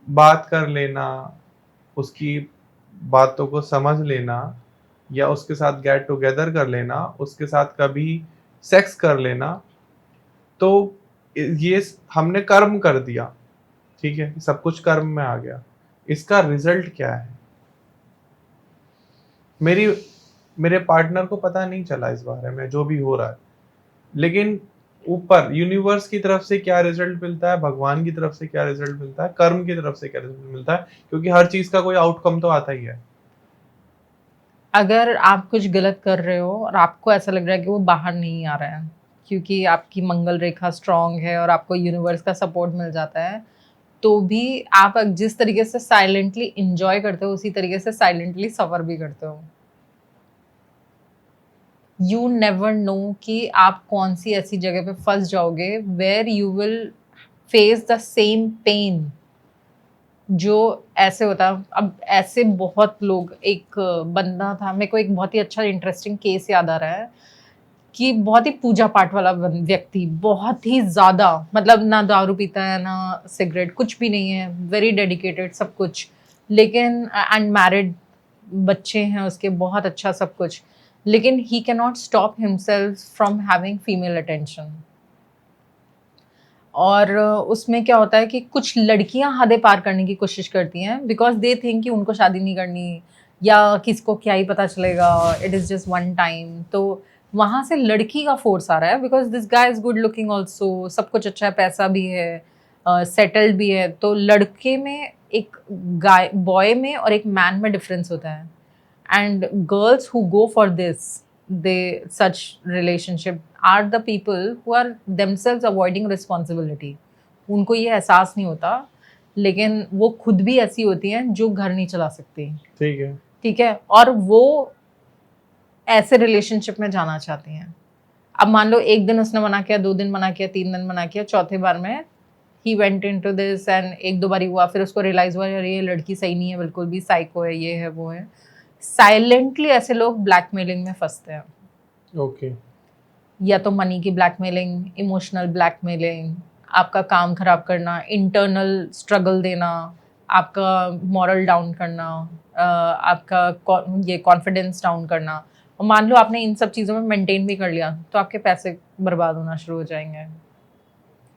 बात कर लेना, उसकी बातों को समझ लेना, या उसके साथ गेट टुगेदर कर लेना, उसके साथ कभी सेक्स कर लेना, तो ये हमने कर्म कर दिया, ठीक है, सब कुछ कर्म में आ गया। इसका रिजल्ट क्या है? मेरे पार्टनर को पता नहीं चला इस बारे में जो भी हो रहा है, लेकिन ऊपर यूनिवर्स की तरफ से क्या रिजल्ट मिलता है, भगवान की तरफ से क्या रिजल्ट मिलता है, कर्म की तरफ से क्या रिजल्ट मिलता है, क्योंकि हर चीज का कोई आउटकम तो आता ही है। अगर आप कुछ गलत कर रहे हो और आपको ऐसा लग रहा है कि वो बाहर नहीं आ रहा है क्योंकि आपकी मंगल रेखा स्ट्रांग है और आपको यूनिवर्स का सपोर्ट मिल जाता है, तो भी आप जिस तरीके से साइलेंटली एंजॉय करते हो उसी तरीके से साइलेंटली सफर भी करते हो। यू नेवर नो कि आप कौन सी ऐसी जगह पे फंस जाओगे where you will face the same pain जो ऐसे होता है। अब ऐसे बहुत लोग, एक बंदा था, मेरे को एक बहुत ही अच्छा इंटरेस्टिंग केस याद आ रहा है कि बहुत ही पूजा पाठ वाला व्यक्ति, बहुत ही ज्यादा, मतलब ना दारू पीता है ना सिगरेट, कुछ भी नहीं है, वेरी डेडिकेटेड सब कुछ, लेकिन एंड मैरिड, बच्चे हैं उसके, बहुत अच्छा सब कुछ, लेकिन he can not stop himself from having female attention. और उसमें क्या होता है कि कुछ लड़कियां हदें पार करने की कोशिश करती हैं बिकॉज दे थिंक कि उनको शादी नहीं करनी या किसको क्या ही पता चलेगा, it is just one time. तो वहाँ से लड़की का फोर्स आ रहा है because this guy is good looking also, सब कुछ अच्छा है, पैसा भी है, सेटल्ड भी है। तो लड़के में एक गाय, बॉय में और एक मैन में डिफरेंस होता है। And girls who go for this, such relationship are the people who are themselves avoiding responsibility, उनको ये एहसास नहीं होता, लेकिन वो खुद भी ऐसी होती हैं जो घर नहीं चला सकती। ठीक है, और वो ऐसे रिलेशनशिप में जाना चाहती हैं। अब मान लो एक दिन उसने मना किया, 2 दिन मना किया, 3 दिन मना किया, चौथे बार में he went into this and 1-2 बारी हुआ, फिर उसको रियलाइज हुआ अरे ये लड़की सही नहीं है, बिल्कुल भी साइको है, ये है वो है। साइलेंटली ऐसे लोग ब्लैकमेलिंग में फंसते हैं। ओके। या तो मनी की ब्लैकमेलिंग, इमोशनल ब्लैकमेलिंग, आपका काम खराब करना, इंटरनल स्ट्रगल देना, आपका मॉरल डाउन करना, आपका ये कॉन्फिडेंस डाउन करना। और मान लो आपने इन सब चीज़ों में मेंटेन भी कर लिया तो आपके पैसे बर्बाद होना शुरू हो जाएंगे।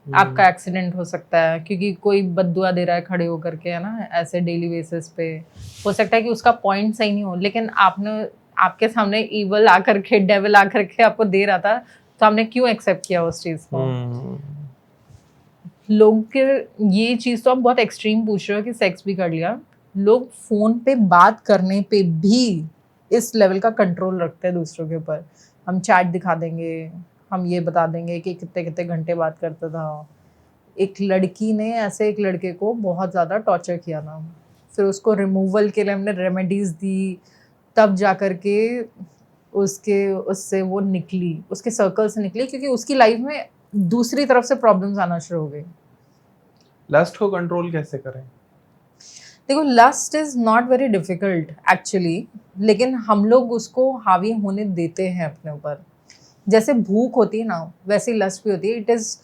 आपका एक्सीडेंट हो सकता है क्योंकि कोई बद्दुआ दे रहा है खड़े होकर के, है ना, ऐसे डेली बेसिस पे। हो सकता है कि उसका पॉइंट सही नहीं हो, लेकिन आपके सामने ईवल आकर के, डेविल आकर के आपको दे रहा था, तो आपने क्यों एक्सेप्ट किया उस चीज़ को? लोग के ये चीज़ तो आप बहुत एक्सट्रीम पूछ रहे हो कि सेक्स भी कर लिया। लोग फ़ोन पे बात करने पे भी इस लेवल का कंट्रोल रखते हैं दूसरों के ऊपर। हम चैट दिखा देंगे, हम ये बता देंगे कि कितने-कितने घंटे बात करता था। एक लड़की ने ऐसे एक लड़के को बहुत ज़्यादा टॉर्चर किया था। फिर उसको रिमूवल के लिए हमने रेमेडीज़ दी, तब जाकर के उससे वो निकली, उसके सर्कल से निकली, क्योंकि उसकी लाइफ में दूसरी तरफ से प्रॉब्लम्स आना शुरू हो गई। लस्ट को कंट्रोल कैसे करें? देखो, lust is not very difficult actually, लेकिन हम लोग उसको हावी होने देते हैं अपने ऊपर। जैसे भूख होती है ना, वैसे लस्ट भी होती है। It is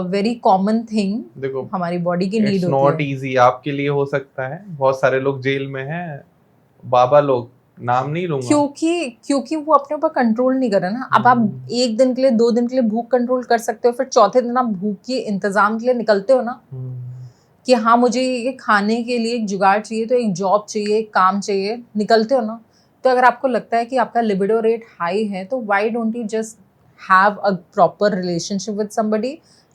very common thing, देखो हमारी बॉडी की नीड इट्स होती नॉट है। इजी, आपके लिए हो सकता है, बहुत सारे लोग जेल में हैं, बाबा लोग, नाम नहीं लूंगा, क्योंकि वो अपने ऊपर कंट्रोल नहीं कर रहे ना। अब आप 1 दिन के लिए, 2 दिन के लिए भूख कंट्रोल कर सकते हो, फिर चौथे दिन आप भूख के इंतजाम के लिए निकलते हो ना, कि हाँ मुझे ये खाने के लिए एक जुगाड़ चाहिए, तो एक जॉब चाहिए, एक काम चाहिए, निकलते हो ना। तो अगर आपको लगता है कि आपका लिबिडो रेट हाई है, तो why don't you just have a proper relationship with somebody,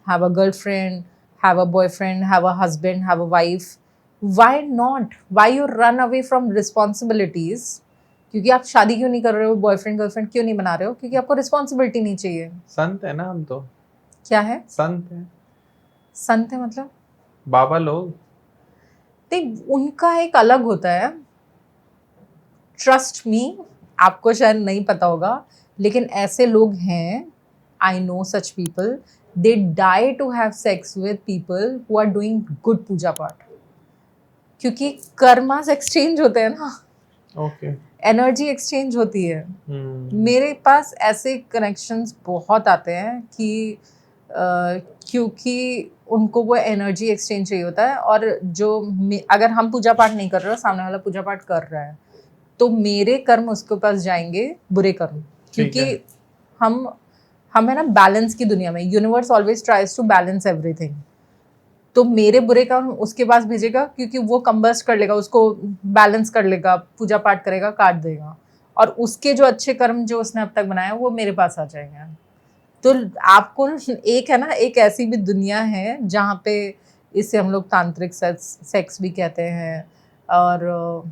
have a girlfriend, have a boyfriend, have a husband, have a wife. Why not? Why you run away from responsibilities? क्योंकि आप शादी क्यों नहीं कर रहे हो, बॉयफ्रेंड गर्लफ्रेंड क्यों नहीं बना रहे हो? क्योंकि आपको रिस्पॉन्सिबिलिटी नहीं चाहिए। संत है ना हम तो। क्या है? संत है। संत है मतलब? बाबा लोग। देख, उनका एक अलग होता है, ट्रस्ट मी, आपको शायद नहीं पता होगा, लेकिन ऐसे लोग हैं, I know such people, they die to have sex with people who are doing good puja path, क्योंकि कर्मास एक्सचेंज होते हैं ना, ओके। एनर्जी एक्सचेंज होती है। मेरे पास ऐसे कनेक्शंस बहुत आते हैं कि क्योंकि उनको वो एनर्जी एक्सचेंज चाहिए होता है। और अगर हम पूजा पाठ नहीं कर रहे हो, सामने वाला पूजा पाठ कर रहा है, तो मेरे कर्म उसके पास जाएंगे, बुरे कर्म, क्योंकि हम है ना बैलेंस की दुनिया में। Universe always tries to balance everything. तो मेरे बुरे कर्म उसके पास भेजेगा, क्योंकि वो कंबस्ट कर लेगा, उसको बैलेंस कर लेगा, पूजा पाठ करेगा, काट देगा, और उसके जो अच्छे कर्म जो उसने अब तक बनाया वो मेरे पास आ जाएंगे। तो आपको एक है ना, एक ऐसी भी दुनिया है जहाँ पे इसे हम लोग तांत्रिक सेक्स भी कहते हैं, और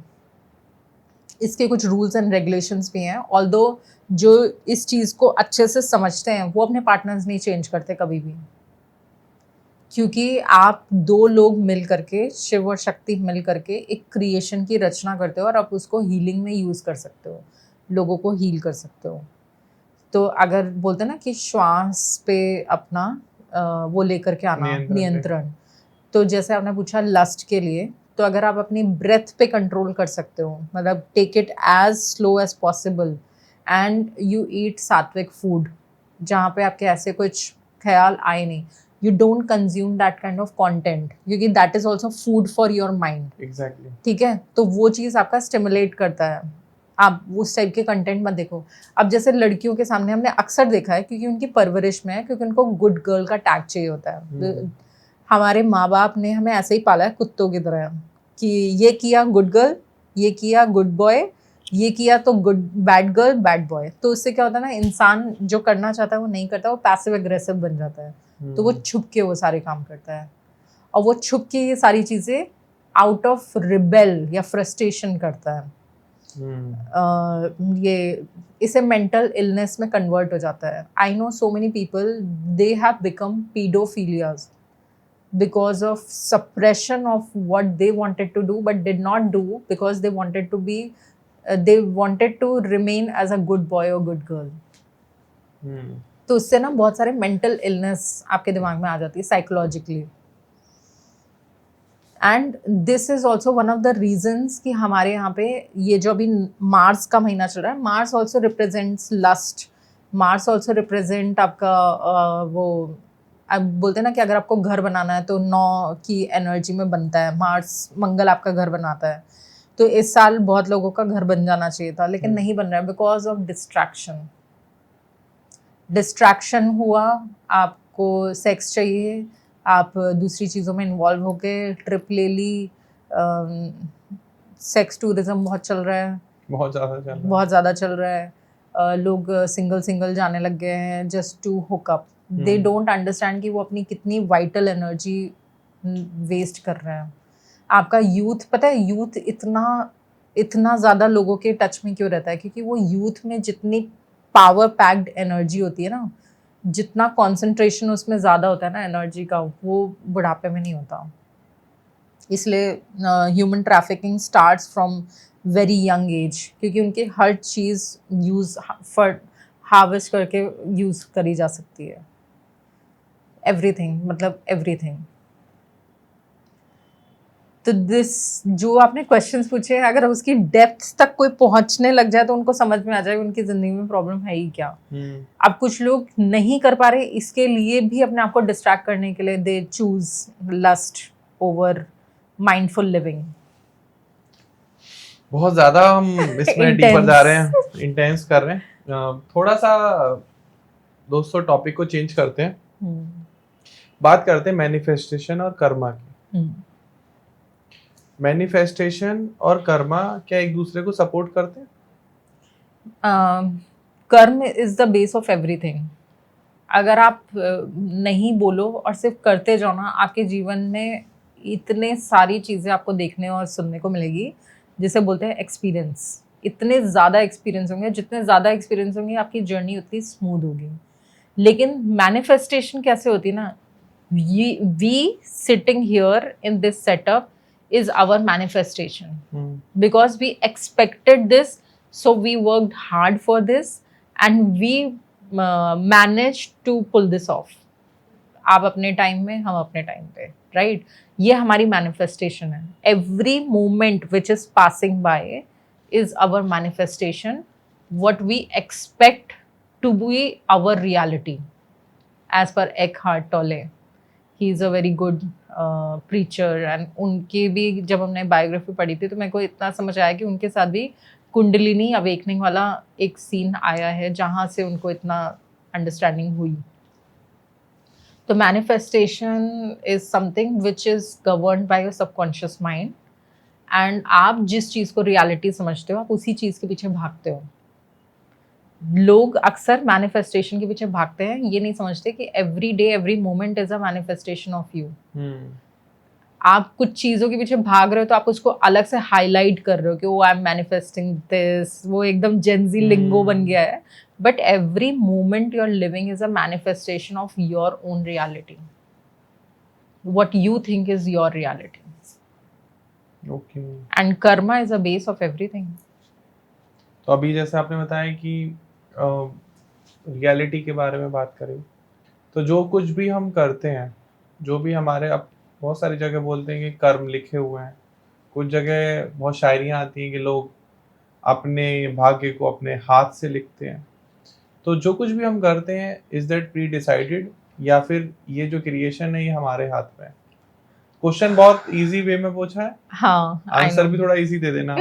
इसके कुछ रूल्स एंड रेगुलेशंस भी हैं। ऑल्दो जो इस चीज़ को अच्छे से समझते हैं वो अपने पार्टनर्स नहीं चेंज करते कभी भी, क्योंकि आप 2 लोग मिल करके, शिव और शक्ति मिल करके एक क्रिएशन की रचना करते हो, और आप उसको हीलिंग में यूज़ कर सकते हो, लोगों को हील कर सकते हो। तो अगर बोलते हैं ना कि श्वास पे अपना वो लेकर के आना, नियंत्रण, तो जैसे आपने पूछा लस्ट के लिए, तो अगर आप अपनी ब्रेथ पे कंट्रोल कर सकते हो, मतलब take it as slow as possible, and you eat sattvic food, जहाँ पे आपके ऐसे कुछ ख्याल आए नहीं, you don't consume that kind of content, क्योंकि that is also food for your mind. Exactly. ठीक है, तो वो चीज़ आपका स्टिमुलेट करता है। आप उस टाइप के कंटेंट मत देखो। अब जैसे लड़कियों के सामने हमने अक्सर देखा है, क्योंकि उनकी परवरिश में है, क्योंकि उनको गुड गर्ल का टैग चाहिए होता है। हमारे माँ बाप ने हमें ऐसे ही पाला है, कुत्तों की तरह, कि ये किया गुड गर्ल, ये किया गुड बॉय, ये किया तो good, bad girl, bad boy. तो उससे क्या होता है ना, इंसान जो करना चाहता है वो नहीं करता, वो पैसिव एग्रेसिव बन जाता है। तो वो छुप के वो सारे काम करता है, और वो छुप के ये सारी चीज़ें आउट ऑफ रिबेल या फ्रस्ट्रेशन करता है। ये इसे मेंटल इलनेस में कन्वर्ट हो जाता है। I know so many people, they have become pedophilias, because of suppression of what they wanted to do but did not do because they wanted to be they wanted to remain as a good boy or good girl. तो उससे ना बहुत सारे मेंटल इलनेस आपके दिमाग में आ जाती है psychologically. And this is also one of the reasons कि हमारे यहाँ पे ये जो अभी मार्स का महीना चल रहा है, Mars also represents lust, Mars also represent आपका वो अब बोलते हैं ना कि अगर आपको घर बनाना है तो 9 की एनर्जी में बनता है, मार्स मंगल आपका घर बनाता है. तो इस साल बहुत लोगों का घर बन जाना चाहिए था लेकिन नहीं बन रहा है बिकॉज ऑफ डिस्ट्रैक्शन हुआ. आपको सेक्स चाहिए, आप दूसरी चीज़ों में इन्वॉल्व होके ट्रिप ले ली, सेक्स टूरिज्म बहुत चल रहा है, बहुत ज़्यादा चल रहा है. लोग सिंगल जाने लग गए हैं just to hook up. They don't understand कि वो अपनी कितनी वाइटल एनर्जी वेस्ट कर रहे हैं. आपका यूथ, पता है यूथ इतना ज़्यादा लोगों के टच में क्यों रहता है? क्योंकि वो यूथ में जितनी पावर पैक्ड एनर्जी होती है ना, जितना कंसंट्रेशन उसमें ज़्यादा होता है ना एनर्जी का, वो बुढ़ापे में नहीं होता. इसलिए human trafficking starts from very young age, क्योंकि उनकी हर चीज़ यूज़ फॉर हार्वेस्ट करके यूज़ करी जा सकती है. एवरीथिंग, मतलब एवरीथिंग. तो दिस जो आपने क्वेश्चंस पूछे, अगर उसकी डेप्थ तक कोई पहुंचने लग जाए तो उनको समझ में आ जाए उनकी जिंदगी में प्रॉब्लम है ही क्या. अब कुछ लोग नहीं कर पा रहे, इसके लिए भी अपने आप को डिस्ट्रैक्ट करने के लिए they choose lust over mindful living. बहुत ज्यादा हम इसमें डीपर जा रहे हैं, इंटेंस कर रहे हैं. थोड़ा सा दोस्तों टॉपिक को चेंज करते हैं. बात करते हैं मैनिफेस्टेशन और कर्मा की. मैनिफेस्टेशन और कर्मा क्या एक दूसरे को सपोर्ट करते हैं? कर्म is the base of everything. अगर आप नहीं बोलो और सिर्फ करते जाओ ना, आपके जीवन में इतने सारी चीज़ें आपको देखने और सुनने को मिलेगी जिसे बोलते हैं एक्सपीरियंस. इतने ज़्यादा एक्सपीरियंस होंगे, जितने ज़्यादा एक्सपीरियंस होंगे आपकी जर्नी उतनी स्मूथ होगी. लेकिन मैनिफेस्टेशन कैसे होती है ना, we sitting here in this setup is our manifestation. Because we expected this, so we worked hard for this and we managed to pull this off. आप अपने टाइम में, हम अपने टाइम पे, राइट? ये हमारी मैनिफेस्टेशन है. Every moment which is passing by is our manifestation. What we expect to be our reality as per Eckhart Tolle. He is a very good preacher and उनकी भी जब हमने बायोग्राफी पढ़ी थी तो मेरे को इतना समझ आया कि उनके साथ भी कुंडलिनी अवेकनिंग वाला एक सीन आया है जहाँ से उनको इतना अंडरस्टैंडिंग हुई. तो manifestation is something which is governed by your subconscious mind. And आप जिस चीज़ को रियलिटी समझते हो, आप उसी चीज़ के पीछे भागते हो. लोग अक्सर मैनिफेस्टेशन के पीछे भागते हैं, ये नहीं समझते कि every day every moment is a manifestation of you. आप कुछ चीज़ों के पीछे भाग रहे हो तो आप उसको अलग से हाईलाइट कर रहे हो कि वो आई एम मैनिफेस्टिंग दिस, वो एकदम जेनजी लिंगो बन गया है. But every moment you are living is a manifestation of your own reality. What you think is your reality. Okay. And karma is a base of everything. तो अभी जैसे आपने बताया कि रियलिटी के बारे में बात करें तो जो कुछ भी हम करते हैं, जो भी हमारे, अब बहुत सारी जगह बोलते हैं कि कर्म लिखे हुए हैं. कुछ जगह बहुत शायरियाँ आती हैं कि लोग अपने भाग्य को अपने हाथ से लिखते हैं. तो जो कुछ भी हम करते हैं, इज दैट प्री डिसाइडेड या फिर ये जो क्रिएशन है ये हमारे हाथ में है? क्वेश्चन बहुत इजी वे में पूछा है. हाँ, आंसर भी थोड़ा इजी दे देना.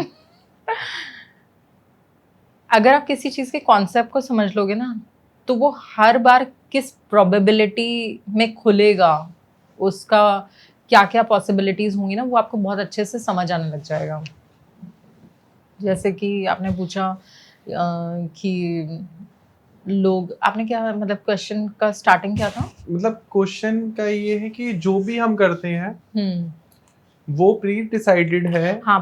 अगर आप किसी चीज़ के कॉन्सेप्ट को समझ लोगे ना, तो वो हर बार किस प्रोबेबिलिटी में खुलेगा, उसका क्या क्या पॉसिबिलिटीज़ होंगी ना, वो आपको बहुत अच्छे से समझ आने लग जाएगा. जैसे कि आपने पूछा कि लोग, आपने क्या, मतलब क्वेश्चन का स्टार्टिंग क्या था? मतलब क्वेश्चन का ये है कि जो भी हम करते हैं वो प्री डिसाइडेड है. हाँ,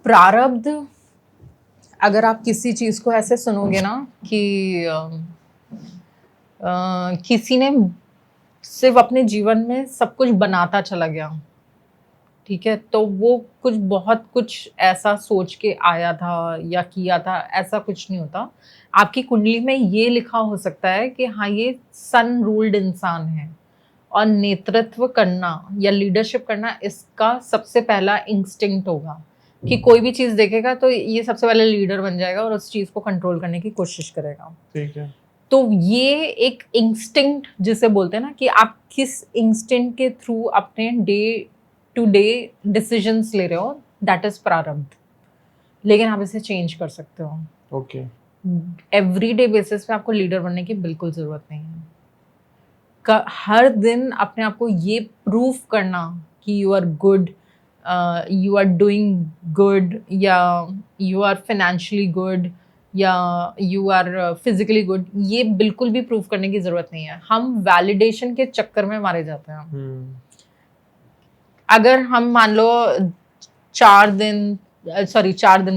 प्रारब्ध. अगर आप किसी चीज़ को ऐसे सुनोगे ना कि किसी ने सिर्फ अपने जीवन में सब कुछ बनाता चला गया, ठीक है, तो वो कुछ बहुत कुछ ऐसा सोच के आया था या किया था, ऐसा कुछ नहीं होता। आपकी कुंडली में ये लिखा हो सकता है कि हाँ, ये सन रूल्ड इंसान है, और नेतृत्व करना या लीडरशिप करना इसका सबसे पहला इंस्टिंक्ट होगा कि कोई भी चीज़ देखेगा तो ये सबसे पहले लीडर बन जाएगा और उस चीज़ को कंट्रोल करने की कोशिश करेगा। ठीक है। तो ये एक इंस्टिंक्ट जिसे बोलते हैं ना, कि आप किस इंस्टिंक्ट के थ्रू अपने डे टू डे डिसीजंस ले रहे हो, दैट इज प्रारब्ध। लेकिन आप इसे चेंज कर सकते हो। ओके। एवरीडे बेसिस पे आपको लीडर बनने की बिल्कुल ज़रूरत नहीं है। हर दिन अपने आप को ये प्रूव करना कि you are good, you are doing good, या यू आर फाइनेंशियली गुड, या यू आर फिजिकली गुड, ये बिल्कुल भी प्रूव करने की ज़रूरत नहीं है। हम वैलिडेशन के चक्कर में मारे जाते हैं। अगर हम मान लो 4 दिन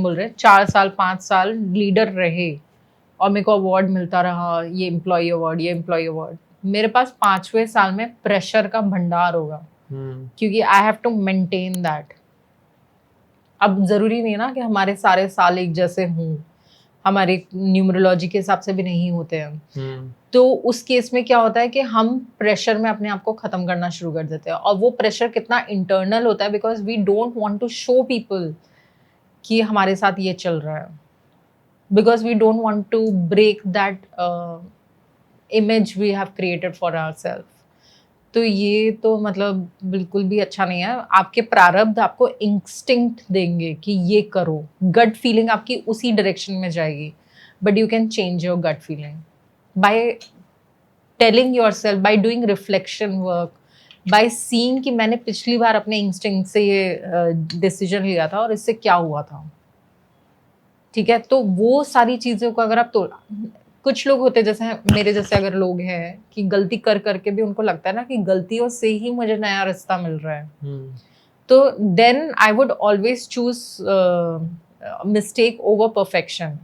बोल रहे हैं, 4 साल 5 साल लीडर रहे और मेरे को अवार्ड मिलता रहा, ये एम्प्लॉय अवार्ड, मेरे पास 5वें साल में प्रेशर का भंडार होगा, क्योंकि I have to maintain that. अब जरूरी नहीं ना कि हमारे सारे साल एक जैसे हों, हमारे न्यूमरोलॉजी के हिसाब से भी नहीं होते हैं। तो उस केस में क्या होता है कि हम प्रेशर में अपने आप को ख़त्म करना शुरू कर देते हैं, और वो प्रेशर कितना इंटरनल होता है, because we don't want to show people कि हमारे साथ ये चल रहा है, because we don't want to break that image we have created for ourself. तो ये तो मतलब बिल्कुल भी अच्छा नहीं है। आपके प्रारब्ध आपको इंस्टिंक्ट देंगे कि ये करो, गट फीलिंग आपकी उसी डायरेक्शन में जाएगी, but you can change your gut feeling by telling yourself, by doing reflection work, by seeing कि मैंने पिछली बार अपने इंस्टिंक्ट से ये डिसीजन लिया था और इससे क्या हुआ था, ठीक है। तो वो सारी चीज़ों को अगर आप कुछ लोग होते हैं जैसे मेरे जैसे अगर लोग हैं कि गलती कर करके भी उनको लगता है ना कि गलतियों से ही मुझे नया रास्ता मिल रहा है, तो then I would always choose mistake over perfection.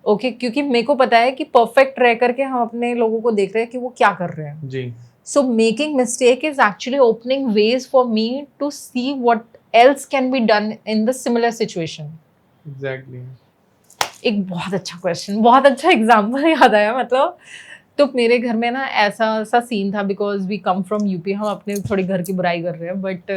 Okay, क्योंकि मेरे को पता है कि परफेक्ट रह करके हम अपने लोगों को देख रहे हैं कि वो क्या कर रहे हैं जी। So making mistake is actually opening ways for me to see what else can be done in the similar situation. Exactly. एक बहुत अच्छा क्वेश्चन, बहुत अच्छा एग्जाम्पल याद आया। मतलब तो मेरे घर में ना ऐसा सा सीन था, because we come from UP, हम अपने थोड़ी घर की बुराई कर रहे हैं, बट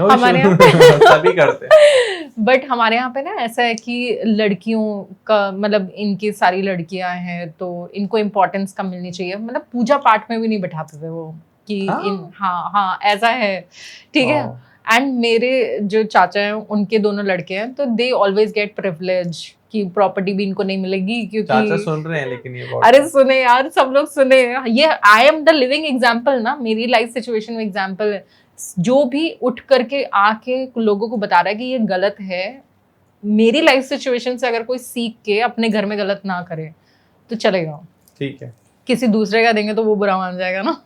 हमारे यहाँ सभी करते हैं, बट हमारे यहाँ पे ना ऐसा है कि लड़कियों का मतलब इनकी सारी लड़कियां हैं तो इनको इम्पोर्टेंस कम मिलनी चाहिए। मतलब पूजा पाठ में भी नहीं बैठाते थे वो कि हाँ ऐसा है, ठीक है। एंड मेरे जो चाचा हैं उनके दोनों लड़के हैं, तो दे ऑलवेज गेट प्रिविलेज कि प्रॉपर्टी भी इनको नहीं मिलेगी, क्योंकि चाचा सुन रहे हैं लेकिन ये अरे सुने यार, सब लोग सुने। ये I am the living example ना, मेरी लाइफ सिचुएशन में एग्जाम्पल है। जो भी उठ करके आके लोगों को बता रहा है कि ये गलत है, मेरी लाइफ सिचुएशन से अगर कोई सीख के अपने घर में गलत ना करे तो चलेगा, ठीक है। किसी दूसरे का देंगे तो वो बुरा मान जाएगा ना।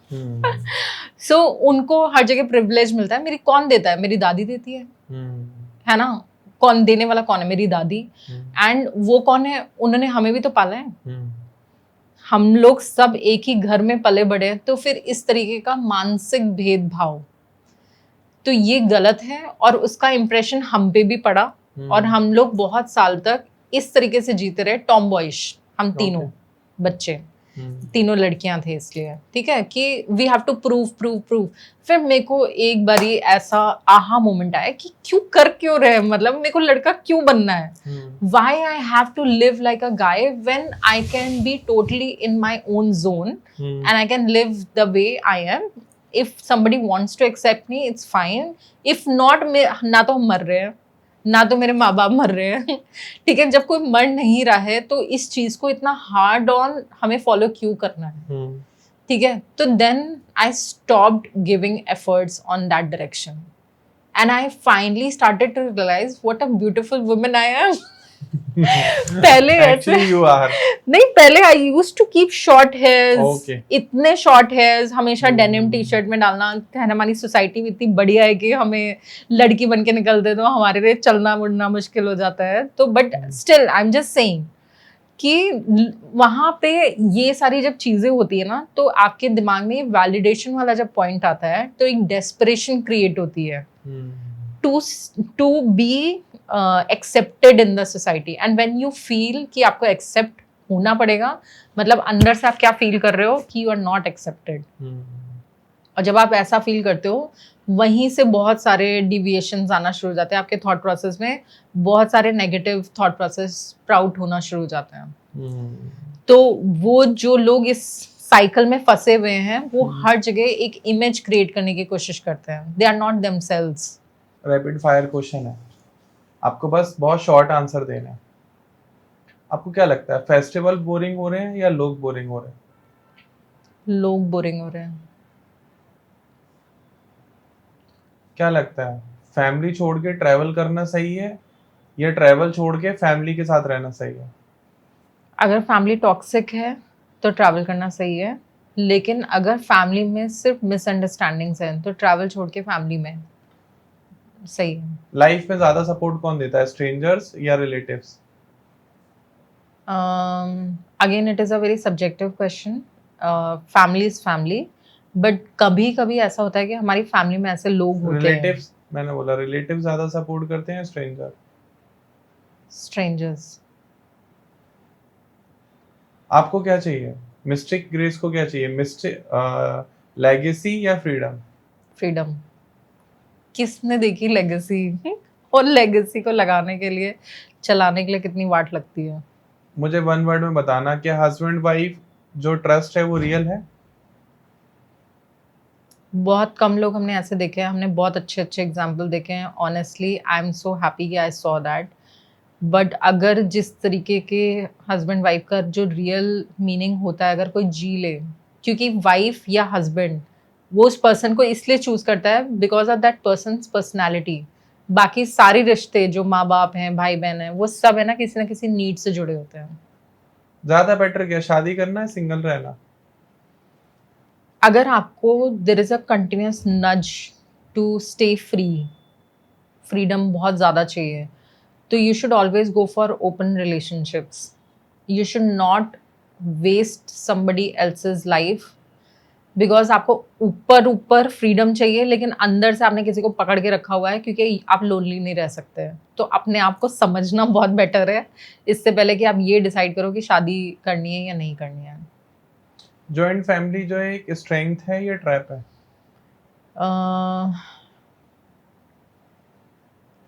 सो उनको हर जगह प्रिविलेज मिलता है। मेरी कौन देता है? मेरी दादी देती है ना। कौन देने वाला कौन है? मेरी दादी। एंड वो कौन है? उन्होंने हमें भी तो पाला है। हम लोग सब एक ही घर में पले बड़े हैं, तो फिर इस तरीके का मानसिक भेदभाव तो ये गलत है, और उसका इम्प्रेशन हम पे भी पड़ा, और हम लोग बहुत साल तक इस तरीके से जीते रहे, टॉम बॉयश। हम तीनों बच्चे, तीनों लड़कियां थे इसलिए, ठीक है, कि वी हैव टू प्रूव। फिर मेरे को एक बारी ऐसा आहा मोमेंट आया कि क्यों रहे, मतलब मेरे को लड़का क्यों बनना है? Why I have to live like a guy when I can be totally in my own zone and I can live the way I am. If somebody wants to accept me, it's fine. if not, ना तो हम मर रहे हैं, ना तो मेरे माँ बाप मर रहे हैं, ठीक है। जब कोई मर नहीं रहा है तो इस चीज को इतना हार्ड ऑन हमें फॉलो क्यों करना है, ठीक है। तो then I stopped giving efforts on that direction and I finally started to realize what a beautiful woman I am. पहले ऐसे नहीं, पहले I used to keep short hairs, इतने शॉर्ट हेयर्स, हमेशा डेनिम टी शर्ट में डालना। हमारी सोसाइटी भी इतनी बढ़िया है कि हमें लड़की बन के निकलते तो हमारे लिए चलना मुड़ना मुश्किल हो जाता है। तो but still I am just saying कि वहां पे ये सारी जब चीजें होती है ना, तो आपके दिमाग में वैलिडेशन वाला जब पॉइंट आता है तो एक डेस्परेशन क्रिएट होती है to to be accepted in the society. And when you feel कि आपको एक्सेप्ट होना पड़ेगा, मतलब अंदर से आप क्या फील कर रहे हो कि यू आर नॉट एक्सेप्टेड। और जब आप ऐसा फील करते हो, वहीं से बहुत सारे डिविएशंस आना शुरू हो जाते हैं आपके थॉट प्रोसेस में, बहुत सारे नेगेटिव थॉट प्रोसेस स्प्राउट होना शुरू हो जाते हैं। तो वो जो लोग इस साइकिल में फंसे हुए हैं, वो हर जगह एक इमेज क्रिएट करने की कोशिश करते हैं। They are not themselves. Rapid fire question है, आपको बस बहुत शॉर्ट आंसर देना है। आपको क्या लगता है, फेस्टिवल बोरिंग हो रहे हैं या लोग बोरिंग हो रहे हैं? लोग बोरिंग हो रहे हैं। क्या लगता है, फैमिली छोड़ के ट्रैवल करना सही है या ट्रैवल छोड़ के फैमिली के साथ रहना सही है? अगर फैमिली टॉक्सिक है तो ट्रैवल करना सही है, लेकिन अगर फैमिली में सिर्फ मिसअंडरस्टैंडिंग्स हैं तो ट्रैवल छोड़ के फैमिली में सही है। लाइफ में ज्यादा सपोर्ट कौन देता है, स्ट्रेंजर्स या relatives? Again it is a very subjective question. Family is family, but कभी कभी ऐसा होता है कि हमारी फैमिली में ऐसे लोग होते हैं। रिलेटिव्स, मैंने बोला रिलेटिव ज्यादा सपोर्ट करते हैं, स्ट्रेंजर? स्ट्रेंजर्स। आपको क्या चाहिए, मिस्टिक ग्रेस को क्या चाहिए, मिस्टिक लेगेसी या फ्रीडम? फ्रीडम। किसने देखी लेगेसी? और लेगेसी को लगाने के लिए, चलाने के लिए कितनी वाट लगती है। मुझे वन वर्ड में बताना, क्या हस्बैंड वाइफ जो ट्रस्ट है वो रियल है? बहुत कम लोग हमने ऐसे देखे हैं, हमने बहुत अच्छे अच्छे एग्जाम्पल देखे हैं। Honestly I am so happy कि आई सॉ दैट। बट अगर जिस तरीके के हस्बैंड वाइफ का जो रियल मीनिंग होता है, अगर कोई जी ले, क्योंकि वाइफ या हस्बैंड वो उस पर्सन को इसलिए चूज करता है because of that persons personality. बाकी सारे रिश्ते जो माँ बाप हैं, भाई बहन हैं, वो सब है ना किसी नीड से जुड़े होते हैं। ज्यादा बेटर क्या, शादी करना है सिंगल रहना? अगर आपको देयर इज अ कंटिन्यूस नज टू स्टे फ्री, फ्रीडम बहुत ज़्यादा चाहिए, तो you should always go for open relationships. You should not waste somebody else's life because आपको ऊपर ऊपर फ्रीडम चाहिए, लेकिन अंदर से आपने किसी को पकड़ के रखा हुआ है, क्योंकि आप लोनली नहीं रह सकते हैं। तो अपने आप को समझना बहुत बेटर है, इससे पहले कि आप ये डिसाइड करो कि शादी करनी है या नहीं करनी है। जॉइंट फैमिली जो है एक स्ट्रेंथ है या ट्रैप है?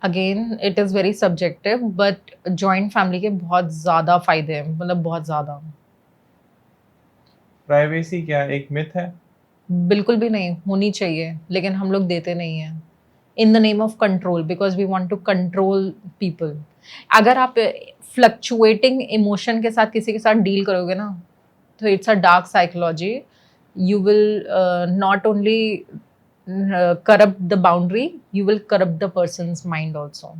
Again it is very subjective, butt joint family के बहुत ज़्यादा फायदे हैं, मतलब बहुत ज़्यादा। प्राइवेसी क्या है, एक मिथ है? बिल्कुल भी नहीं, होनी चाहिए, लेकिन हम लोग देते नहीं हैं in the name of control, because we want to control people. अगर आप फ्लक्चुएटिंग इमोशन के साथ किसी के साथ डील करोगे ना, तो it's a dark psychology. You will not only corrupt the boundary, you will corrupt the persons mind also.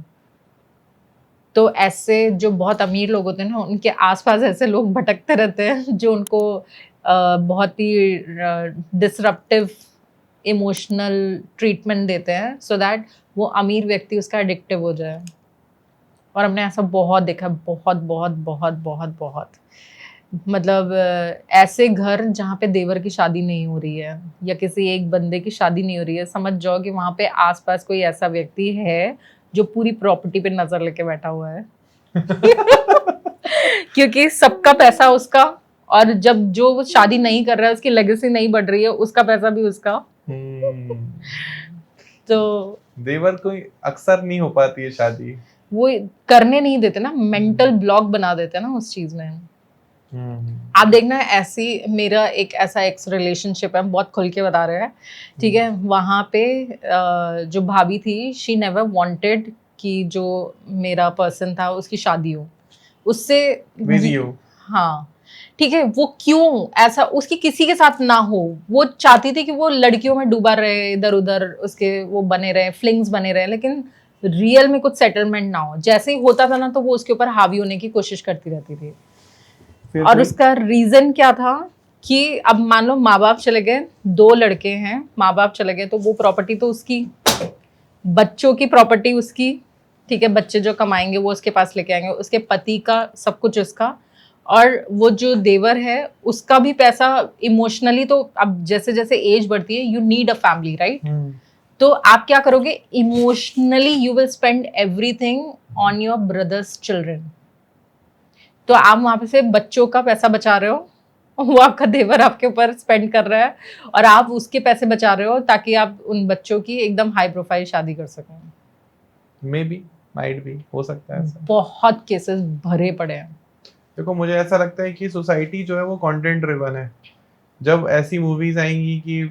तो ऐसे जो बहुत अमीर लोग होते हैं ना, उनके आसपास ऐसे लोग भटकते रहते हैं जो उनको बहुत ही डिसरप्टिव इमोशनल ट्रीटमेंट देते हैं, सो दैट वो अमीर व्यक्ति उसका एडिक्टिव हो जाए। और हमने ऐसा बहुत देखा, बहुत बहुत बहुत बहुत बहुत, मतलब ऐसे घर जहाँ पे देवर की शादी नहीं हो रही है या किसी एक बंदे की शादी नहीं हो रही है, समझ जाओ कि वहाँ पे आसपास कोई ऐसा व्यक्ति है जो पूरी प्रॉपर्टी पे नजर लेके बैठा हुआ है। क्योंकि सबका पैसा उसका, और जब जो वो शादी नहीं कर रहा है, उसकी लेगेसी नहीं बढ़ रही है, उसका पैसा भी उसका। तो देवर कोई अक्सर नहीं हो पाती है शादी, वो करने नहीं देते ना, मेंटल ब्लॉक बना देते हैं ना उस चीज में। आप देखना, ऐसी मेरा एक ऐसा एक्स रिलेशनशिप है, बहुत खुल के बता रहे हैं, ठीक है। वहाँ पे जो भाभी थी, शी नेवर वांटेड कि जो मेरा पर्सन था उसकी शादी हो उससे। With you? हाँ, ठीक है। वो क्यों ऐसा, उसकी किसी के साथ ना हो, वो चाहती थी कि वो लड़कियों में डूबा रहे, इधर उधर उसके वो बने रहे, फ्लिंग्स बने रहे, लेकिन रियल में कुछ सेटलमेंट ना हो। जैसे ही होता था ना, तो वो उसके ऊपर हावी होने की कोशिश करती रहती थी। और उसका रीजन क्या था कि अब मान लो माँ बाप चले गए, 2 लड़के हैं, माँ बाप चले गए, तो वो प्रॉपर्टी तो उसकी, बच्चों की प्रॉपर्टी उसकी, ठीक है। बच्चे जो कमाएंगे वो उसके पास लेके आएंगे, उसके पति का सब कुछ उसका, और वो जो देवर है उसका भी पैसा इमोशनली, तो अब जैसे जैसे एज बढ़ती है you need a family, right? तो आप क्या करोगे, emotionally you will spend everything on your brother's children. तो आप वहां पे से बच्चों का पैसा बचा रहे हो, वो आपका देवर आपके ऊपर स्पेंड कर रहा है, और आप उसके पैसे बचा रहे हो ताकि आप उन बच्चों की एकदम हाई प्रोफाइल शादी कर सकें। मे बी, माइट भी, हो सकता है ऐसा। बहुत केसेस भरे पड़े हैं। देखो मुझे ऐसा लगता है कि सोसाइटी जो है वो कंटेंट ड्रिवन है। जब ऐसी मूवीज आएंगी कि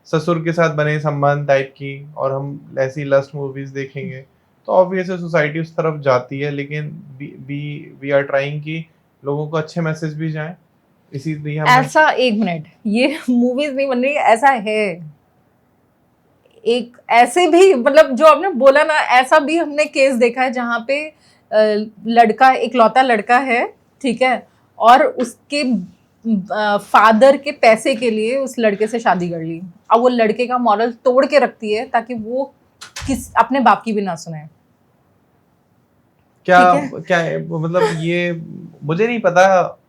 ससुर के साथ बने संबंध टाइप की, और हम ऐसी लस्ट मूवीज देखेंगे, तो ऑब्वियसली सोसाइटी उस तरफ जाती है। लेकिन वी आर ट्राइंग कि लोगों को अच्छे मैसेज भी जाएं, इसीलिए हम ऐसा, एक मिनट, ये मूवीज नहीं बन रही, ऐसा है। एक ऐसे भी, मतलब जो आपने बोला ना, ऐसा भी हमने केस देखा है जहाँ पे लड़का, एक लौता लड़का है, ठीक है, और उसके फादर के पैसे के लिए उस लड़के से शादी कर ली। अब वो लड़के का मॉरल तोड़ के रखती है ताकि वो अपने बाप की भी ना सुने। क्या ठीक है? क्या है मतलब, ये मुझे नहीं पता।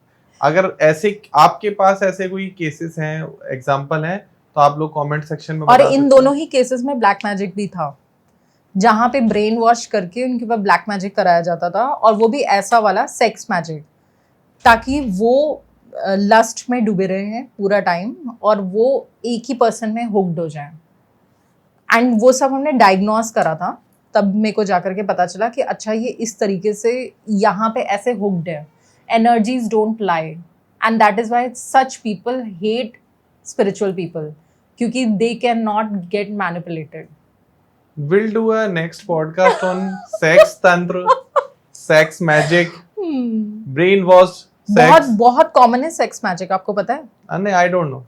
अगर ऐसे आपके पास ऐसे कोई केसेस हैं, एग्जांपल हैं, तो आप लोग कमेंट सेक्शन में और बता इन सकते दोनों हैं। ही केसेस में ब्लैक मैजिक भी था, जहां पे ब्रेन वॉश करके उनके ऊपर ब्लैक मैजिक कराया जाता था, और वो भी ऐसा वाला सेक्स मैजिक, ताकि वो लस्ट में डूबे रहे हैं पूरा टाइम और वो एक ही पर्सन में हुक्ड हो जाए। एंड वो सब हमने डायग्नोस करा था, तब मेरे को जाकर के पता चला कि अच्छा ये इस तरीके से यहाँ पे ऐसे हुक्ड है। Energies don't lie, and that is why such people hate spiritual people, क्योंकि they can not get manipulated. We'll do a next podcast on sex tantra, sex magic, brainwash बहुत sex. बहुत कॉमन है सेक्स मैजिक, आपको पता है? नहीं, I don't know.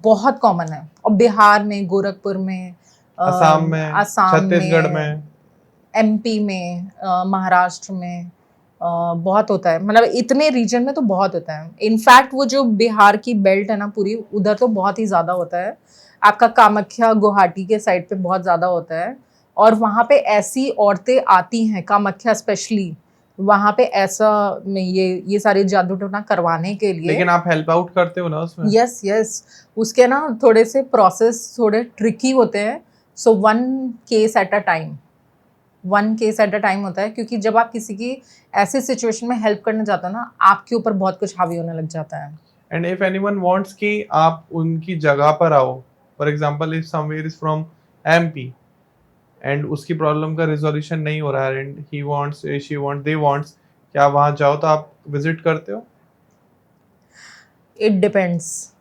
बहुत कॉमन है, और बिहार में, गोरखपुर में, असम में, छत्तीसगढ़ में, एमपी में, महाराष्ट्र में बहुत होता है। मतलब इतने रीजन में तो बहुत होता है। इनफैक्ट वो जो बिहार की बेल्ट है ना पूरी, उधर तो बहुत ही ज़्यादा होता है। आपका कामाख्या गुवाहाटी के साइड पे बहुत ज़्यादा होता है, और वहाँ पे ऐसी औरतें आती हैं, कामाख्या स्पेशली, वहाँ पे ऐसा में ये सारे जादू टोना करवाने के लिए। लेकिन आप हेल्प आउट करते हो ना उसमें? यस यस, उसके ना थोड़े से प्रोसेस थोड़े ट्रिकी होते हैं। So one case at a time होता है, क्योंकि जब आप किसी की ऐसी सिचुएशन में हेल्प करने जाते हो ना, आपके ऊपर बहुत कुछ हावी होने लग जाता है। एंड इफ एनीवन वांट्स कि आप उनकी जगह पर आओ, for example if somewhere is from MP and उसकी प्रॉब्लम का रिजोल्यूशन नहीं हो रहा है, and he wants, she want, they wants कि आप वहां जाओ, तो आप विजिट करते हो? It depends,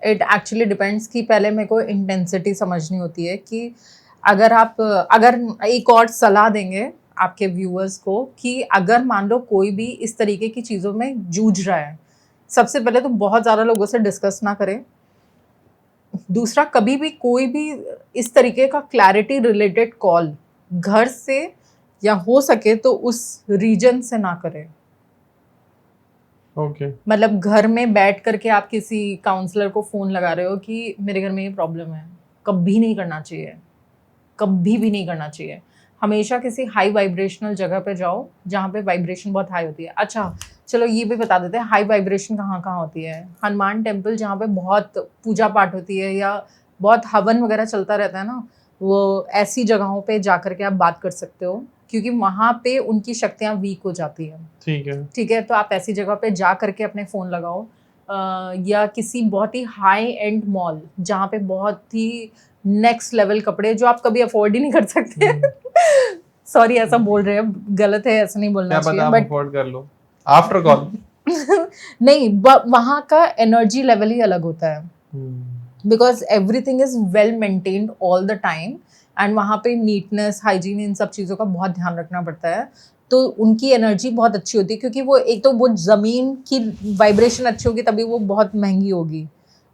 it actually depends कि पहले मेरे को इंटेंसिटी समझनी होती है कि अगर एक और सलाह देंगे आपके व्यूअर्स को कि अगर मान लो कोई भी इस तरीके की चीज़ों में जूझ रहा है, सबसे पहले तो बहुत ज़्यादा लोगों से डिस्कस ना करें। दूसरा, कभी भी कोई भी इस तरीके का क्लैरिटी रिलेटेड कॉल घर से या हो सके तो उस रीजन से ना करें। ओके। मतलब घर में बैठ करके आप किसी काउंसलर को फ़ोन लगा रहे हो कि मेरे घर में ये प्रॉब्लम है, कभी नहीं करना चाहिए, कभी भी नहीं करना चाहिए। हमेशा किसी हाई वाइब्रेशनल जगह पे जाओ जहाँ पे वाइब्रेशन बहुत हाई होती है। अच्छा चलो ये भी बता देते हैं, हाई वाइब्रेशन कहाँ कहाँ होती है। हनुमान टेम्पल जहाँ पे बहुत पूजा पाठ होती है या बहुत हवन वगैरह चलता रहता है ना, वो ऐसी जगहों पे जा करके आप बात कर सकते हो, क्योंकि वहाँ पे उनकी शक्तियाँ वीक हो जाती हैं। ठीक है, तो आप ऐसी जगह पे जा करके अपने फ़ोन लगाओ, या किसी बहुत ही हाई एंड मॉल जहाँ पे बहुत ही नेक्स्ट लेवल कपड़े जो आप कभी अफोर्ड ही नहीं कर सकते। सॉरी ऐसा बोल रहे हैं, गलत है, ऐसा नहीं बोलना चाहिए, बट अफोर्ड कर लो आफ्टर कॉल। नहीं, वहाँ का एनर्जी लेवल ही अलग होता है, because everything is well maintained all the time, and वहाँ पे नीटनेस, हाइजीन, इन सब चीज़ों का बहुत ध्यान रखना पड़ता है। तो उनकी एनर्जी बहुत अच्छी होती है, क्योंकि वो एक तो वो ज़मीन की वाइब्रेशन अच्छी होगी तभी वो बहुत महंगी होगी।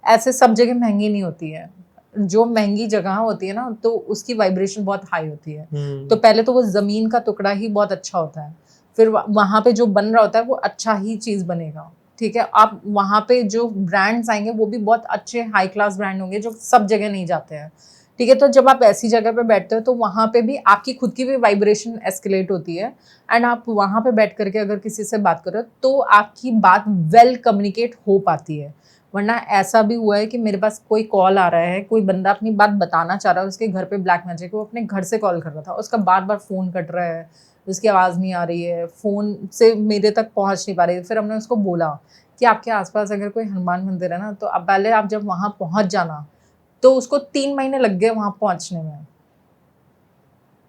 ऐसे सब जगह महंगी नहीं होती है, जो महंगी जगह होती है ना तो उसकी वाइब्रेशन बहुत हाई होती है। तो पहले तो वो ज़मीन का टुकड़ा ही बहुत अच्छा होता है, फिर वहाँ पे जो बन रहा होता है वो अच्छा ही चीज़ बनेगा। ठीक है, आप वहाँ पे जो ब्रांड्स आएंगे वो भी बहुत अच्छे हाई क्लास ब्रांड होंगे जो सब जगह नहीं जाते हैं। ठीक है, तो जब आप ऐसी जगह पे बैठते हो तो वहाँ पे भी आपकी खुद की भी वाइब्रेशन एस्केलेट होती है, एंड आप वहाँ पे बैठ करके अगर किसी से बात करो तो आपकी बात वेल कम्युनिकेट हो पाती है। वरना ऐसा भी हुआ है कि मेरे पास कोई कॉल आ रहा है, कोई बंदा अपनी बात बताना चाह रहा है, उसके घर पे ब्लैक मैजिक, वो अपने घर से कॉल कर रहा था, उसका बार बार फ़ोन कट रहा है, उसकी आवाज़ नहीं आ रही है, फ़ोन से मेरे तक पहुँच नहीं पा रही है। फिर हमने उसको बोला कि आपके आसपास अगर कोई हनुमान मंदिर है ना, तो अब पहले आप जब वहाँ पहुँच जाना। तो उसको 3 महीने लग गए वहाँ पहुँचने में।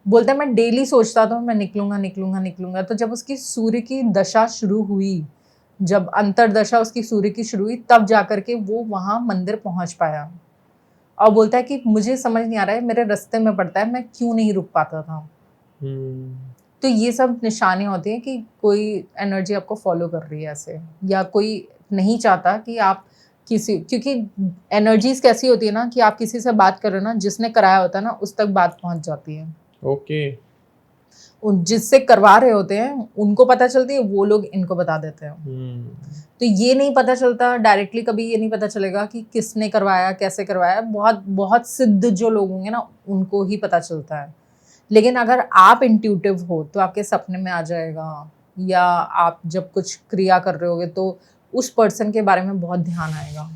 बोलता है मैं डेली सोचता था मैं निकलूँगा, निकलूँगा, निकलूँगा। तो जब उसकी सूर्य की दशा शुरू हुई, जब अंतरदशा उसकी सूर्य की शुरू हुई, तब जाकर के वो वहाँ मंदिर पहुँच पाया। और बोलता है कि मुझे समझ नहीं आ रहा है, मेरे रास्ते में पड़ता है, मैं क्यों नहीं रुक पाता था। तो ये सब निशानियाँ होती हैं कि कोई एनर्जी आपको फ़ॉलो कर रही है ऐसे, या कोई नहीं चाहता कि आप किसी, क्योंकि एनर्जीज़ कैसी होती है ना कि आप किसी से बात कर रहे हो ना, जिसने कराया होता है ना, उस तक बात पहुँच जाती है। ओके। उन जिससे करवा रहे होते हैं, उनको पता चलती है, वो लोग इनको बता देते हैं। तो ये नहीं पता चलता डायरेक्टली, कभी ये नहीं पता चलेगा कि किसने करवाया, कैसे करवाया। बहुत बहुत सिद्ध जो लोग होंगे ना, उनको ही पता चलता है। लेकिन अगर आप इंट्यूटिव हो तो आपके सपने में आ जाएगा, या आप जब कुछ क्रिया कर रहे होगे तो उस पर्सन के बारे में बहुत ध्यान आएगा।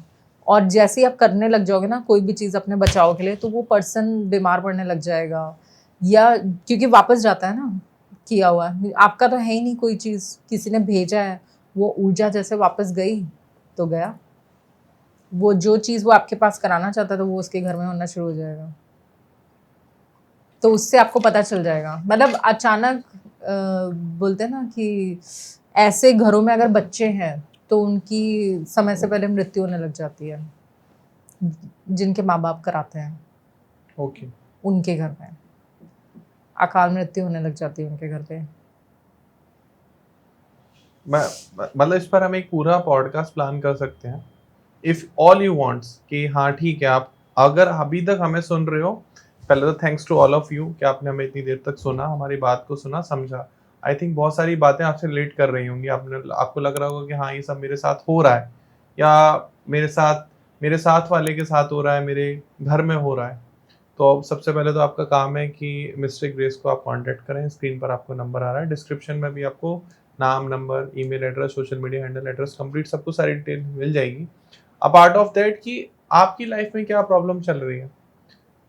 और जैसे ही आप करने लग जाओगे ना कोई भी चीज़ अपने बचाव के लिए, तो वो पर्सन बीमार पड़ने लग जाएगा, या क्योंकि वापस जाता है ना किया हुआ। आपका तो है ही नहीं कोई चीज़, किसी ने भेजा है, वो ऊर्जा जैसे वापस गई तो गया। वो जो चीज़ वो आपके पास कराना चाहता था वो उसके घर में होना शुरू हो जाएगा। तो उससे आपको पता चल जाएगा। मतलब अचानक बोलते हैं ना कि ऐसे घरों में अगर बच्चे हैं तो उनकी समय से पहले मृत्यु होने लग जाती है, जिनके माँ बाप कराते हैं। ओके। उनके घर में अकाल मृत्यु होने लग जाती है उनके घर पे। मैं मतलब इस पर हम एक पूरा पॉडकास्ट प्लान कर सकते हैं, इफ ऑल यू वांट्स, कि हाँ ठीक है, आप अगर अभी तक हमें सुन रहे हो, पहले तो thanks to all of you कि आपने हमें इतनी देर तक सुना, हमारी बात को सुना, समझा। आई थिंक बहुत सारी बातें आपसे रिलेट कर रही होंगी, आपको लग रहा होगा कि हाँ ये सब मेरे साथ हो रहा है, या मेरे साथ वाले के साथ हो रहा है, मेरे घर में हो रहा है। तो अब सबसे पहले तो आपका काम है कि मिस्टर ग्रेस को आप कांटेक्ट करें। स्क्रीन पर आपको नंबर आ रहा है, डिस्क्रिप्शन में भी आपको नाम, number, email address, social media handle, address complete सब कुछ सारी डिटेल मिल जाएगी। अपार्ट ऑफ दैट कि आपकी लाइफ में क्या प्रॉब्लम चल रही है,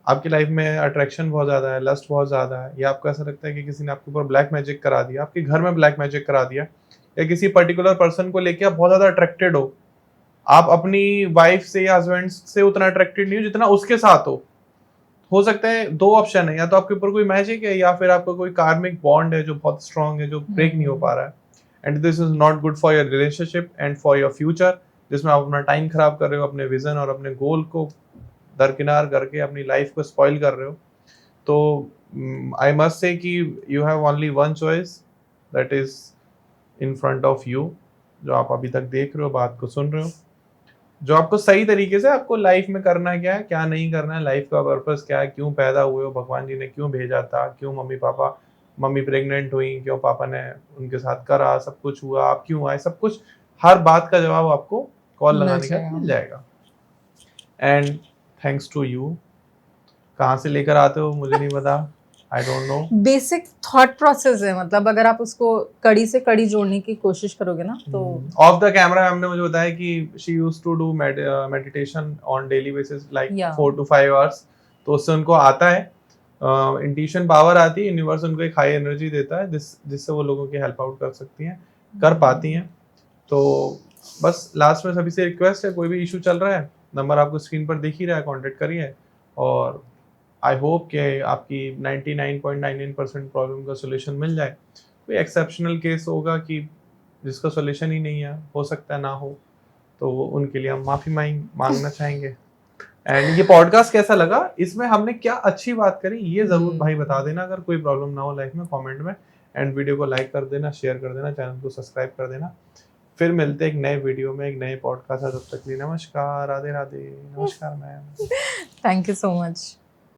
आपकी लाइफ में अट्रैक्शन बहुत ज़्यादा है, लस्ट बहुत ज़्यादा है, या आपको ऐसा लगता है कि किसी ने आपके ऊपर ब्लैक मैजिक करा दिया, आपके घर में ब्लैक मैजिक करा दिया, या किसी पर्टिकुलर पर्सन को लेके आप बहुत ज़्यादा अट्रैक्टेड आप अपनी वाइफ से या हस्बैंड से उतना अट्रैक्टेड नहीं हो जितना उसके साथ हो सकता है दो ऑप्शन है, या तो आपके ऊपर कोई मैजिक है, या फिर आपका कोई कार्मिक बॉन्ड है जो बहुत स्ट्रांग है, जो ब्रेक नहीं हो पा रहा है। And this is not good for your relationship and for your future, जिसमें आप अपना टाइम खराब कर रहे हो, अपने विजन और अपने गोल को दरकिनार करके अपनी लाइफ को स्पॉइल कर रहे हो। तो आई मस्ट से कि you have only one choice, that is in front of you, जो आप अभी तक देख रहे हो, बात को सुन रहे हो, जो आपको सही तरीके से आपको लाइफ में करना क्या है, क्या नहीं करना है, लाइफ का पर्पस क्या है, क्यों पैदा हुए हो, भगवान जी ने क्यों भेजा था, क्यों मम्मी प्रेग्नेंट हुई, क्यों पापा ने उनके साथ करा, सब कुछ हुआ, आप क्यों आए, सब कुछ, हर बात का जवाब आपको कॉल लगाने के बाद मिल जाएगा। And thanks to you. कहाँ से लेकर आते हो मुझे नहीं पता, I don't know. Basic thought process है, मतलब अगर आप उसको कड़ी से कड़ी जोड़ने की कोशिश करोगे ना तो ऑफ द कैमरा हमने मुझे बताया कि she used to do meditation on daily basis like 4 to 5 hours, तो उससे उनको आता है इंट्यूशन पावर आती है, यूनिवर्स उनको एक हाई एनर्जी देता है जिससे वो लोगों की हेल्प आउट कर सकती हैं, कर पाती हैं। तो बस लास्ट में सभी से रिक्वेस्ट है, कोई भी इशू चल रहा है, नंबर आपको स्क्रीन पर दिख ही रहा है, कॉन्टेक्ट करिए। और आई होप कि आपकी 99.99% प्रॉब्लम का सोल्यूशन मिल जाए। कोई एक्सेप्शनल केस होगा कि जिसका सोल्यूशन ही नहीं है, हो सकता है ना हो, तो उनके लिए हम माफ़ी मांगना चाहेंगे। एंड ये पॉडकास्ट कैसा लगा, इसमें हमने क्या अच्छी बात करी, ये ज़रूर भाई बता देना, अगर कोई प्रॉब्लम ना हो लाइफ में, कमेंट में। एंड वीडियो को लाइक कर देना, शेयर कर देना, चैनल को सब्सक्राइब कर देना। फिर मिलते हैं एक नए वीडियो में, एक नए पॉडकास्ट। तब तक के लिए नमस्कार, राधे राधे। नमस्कार ma'am. Thank you so much.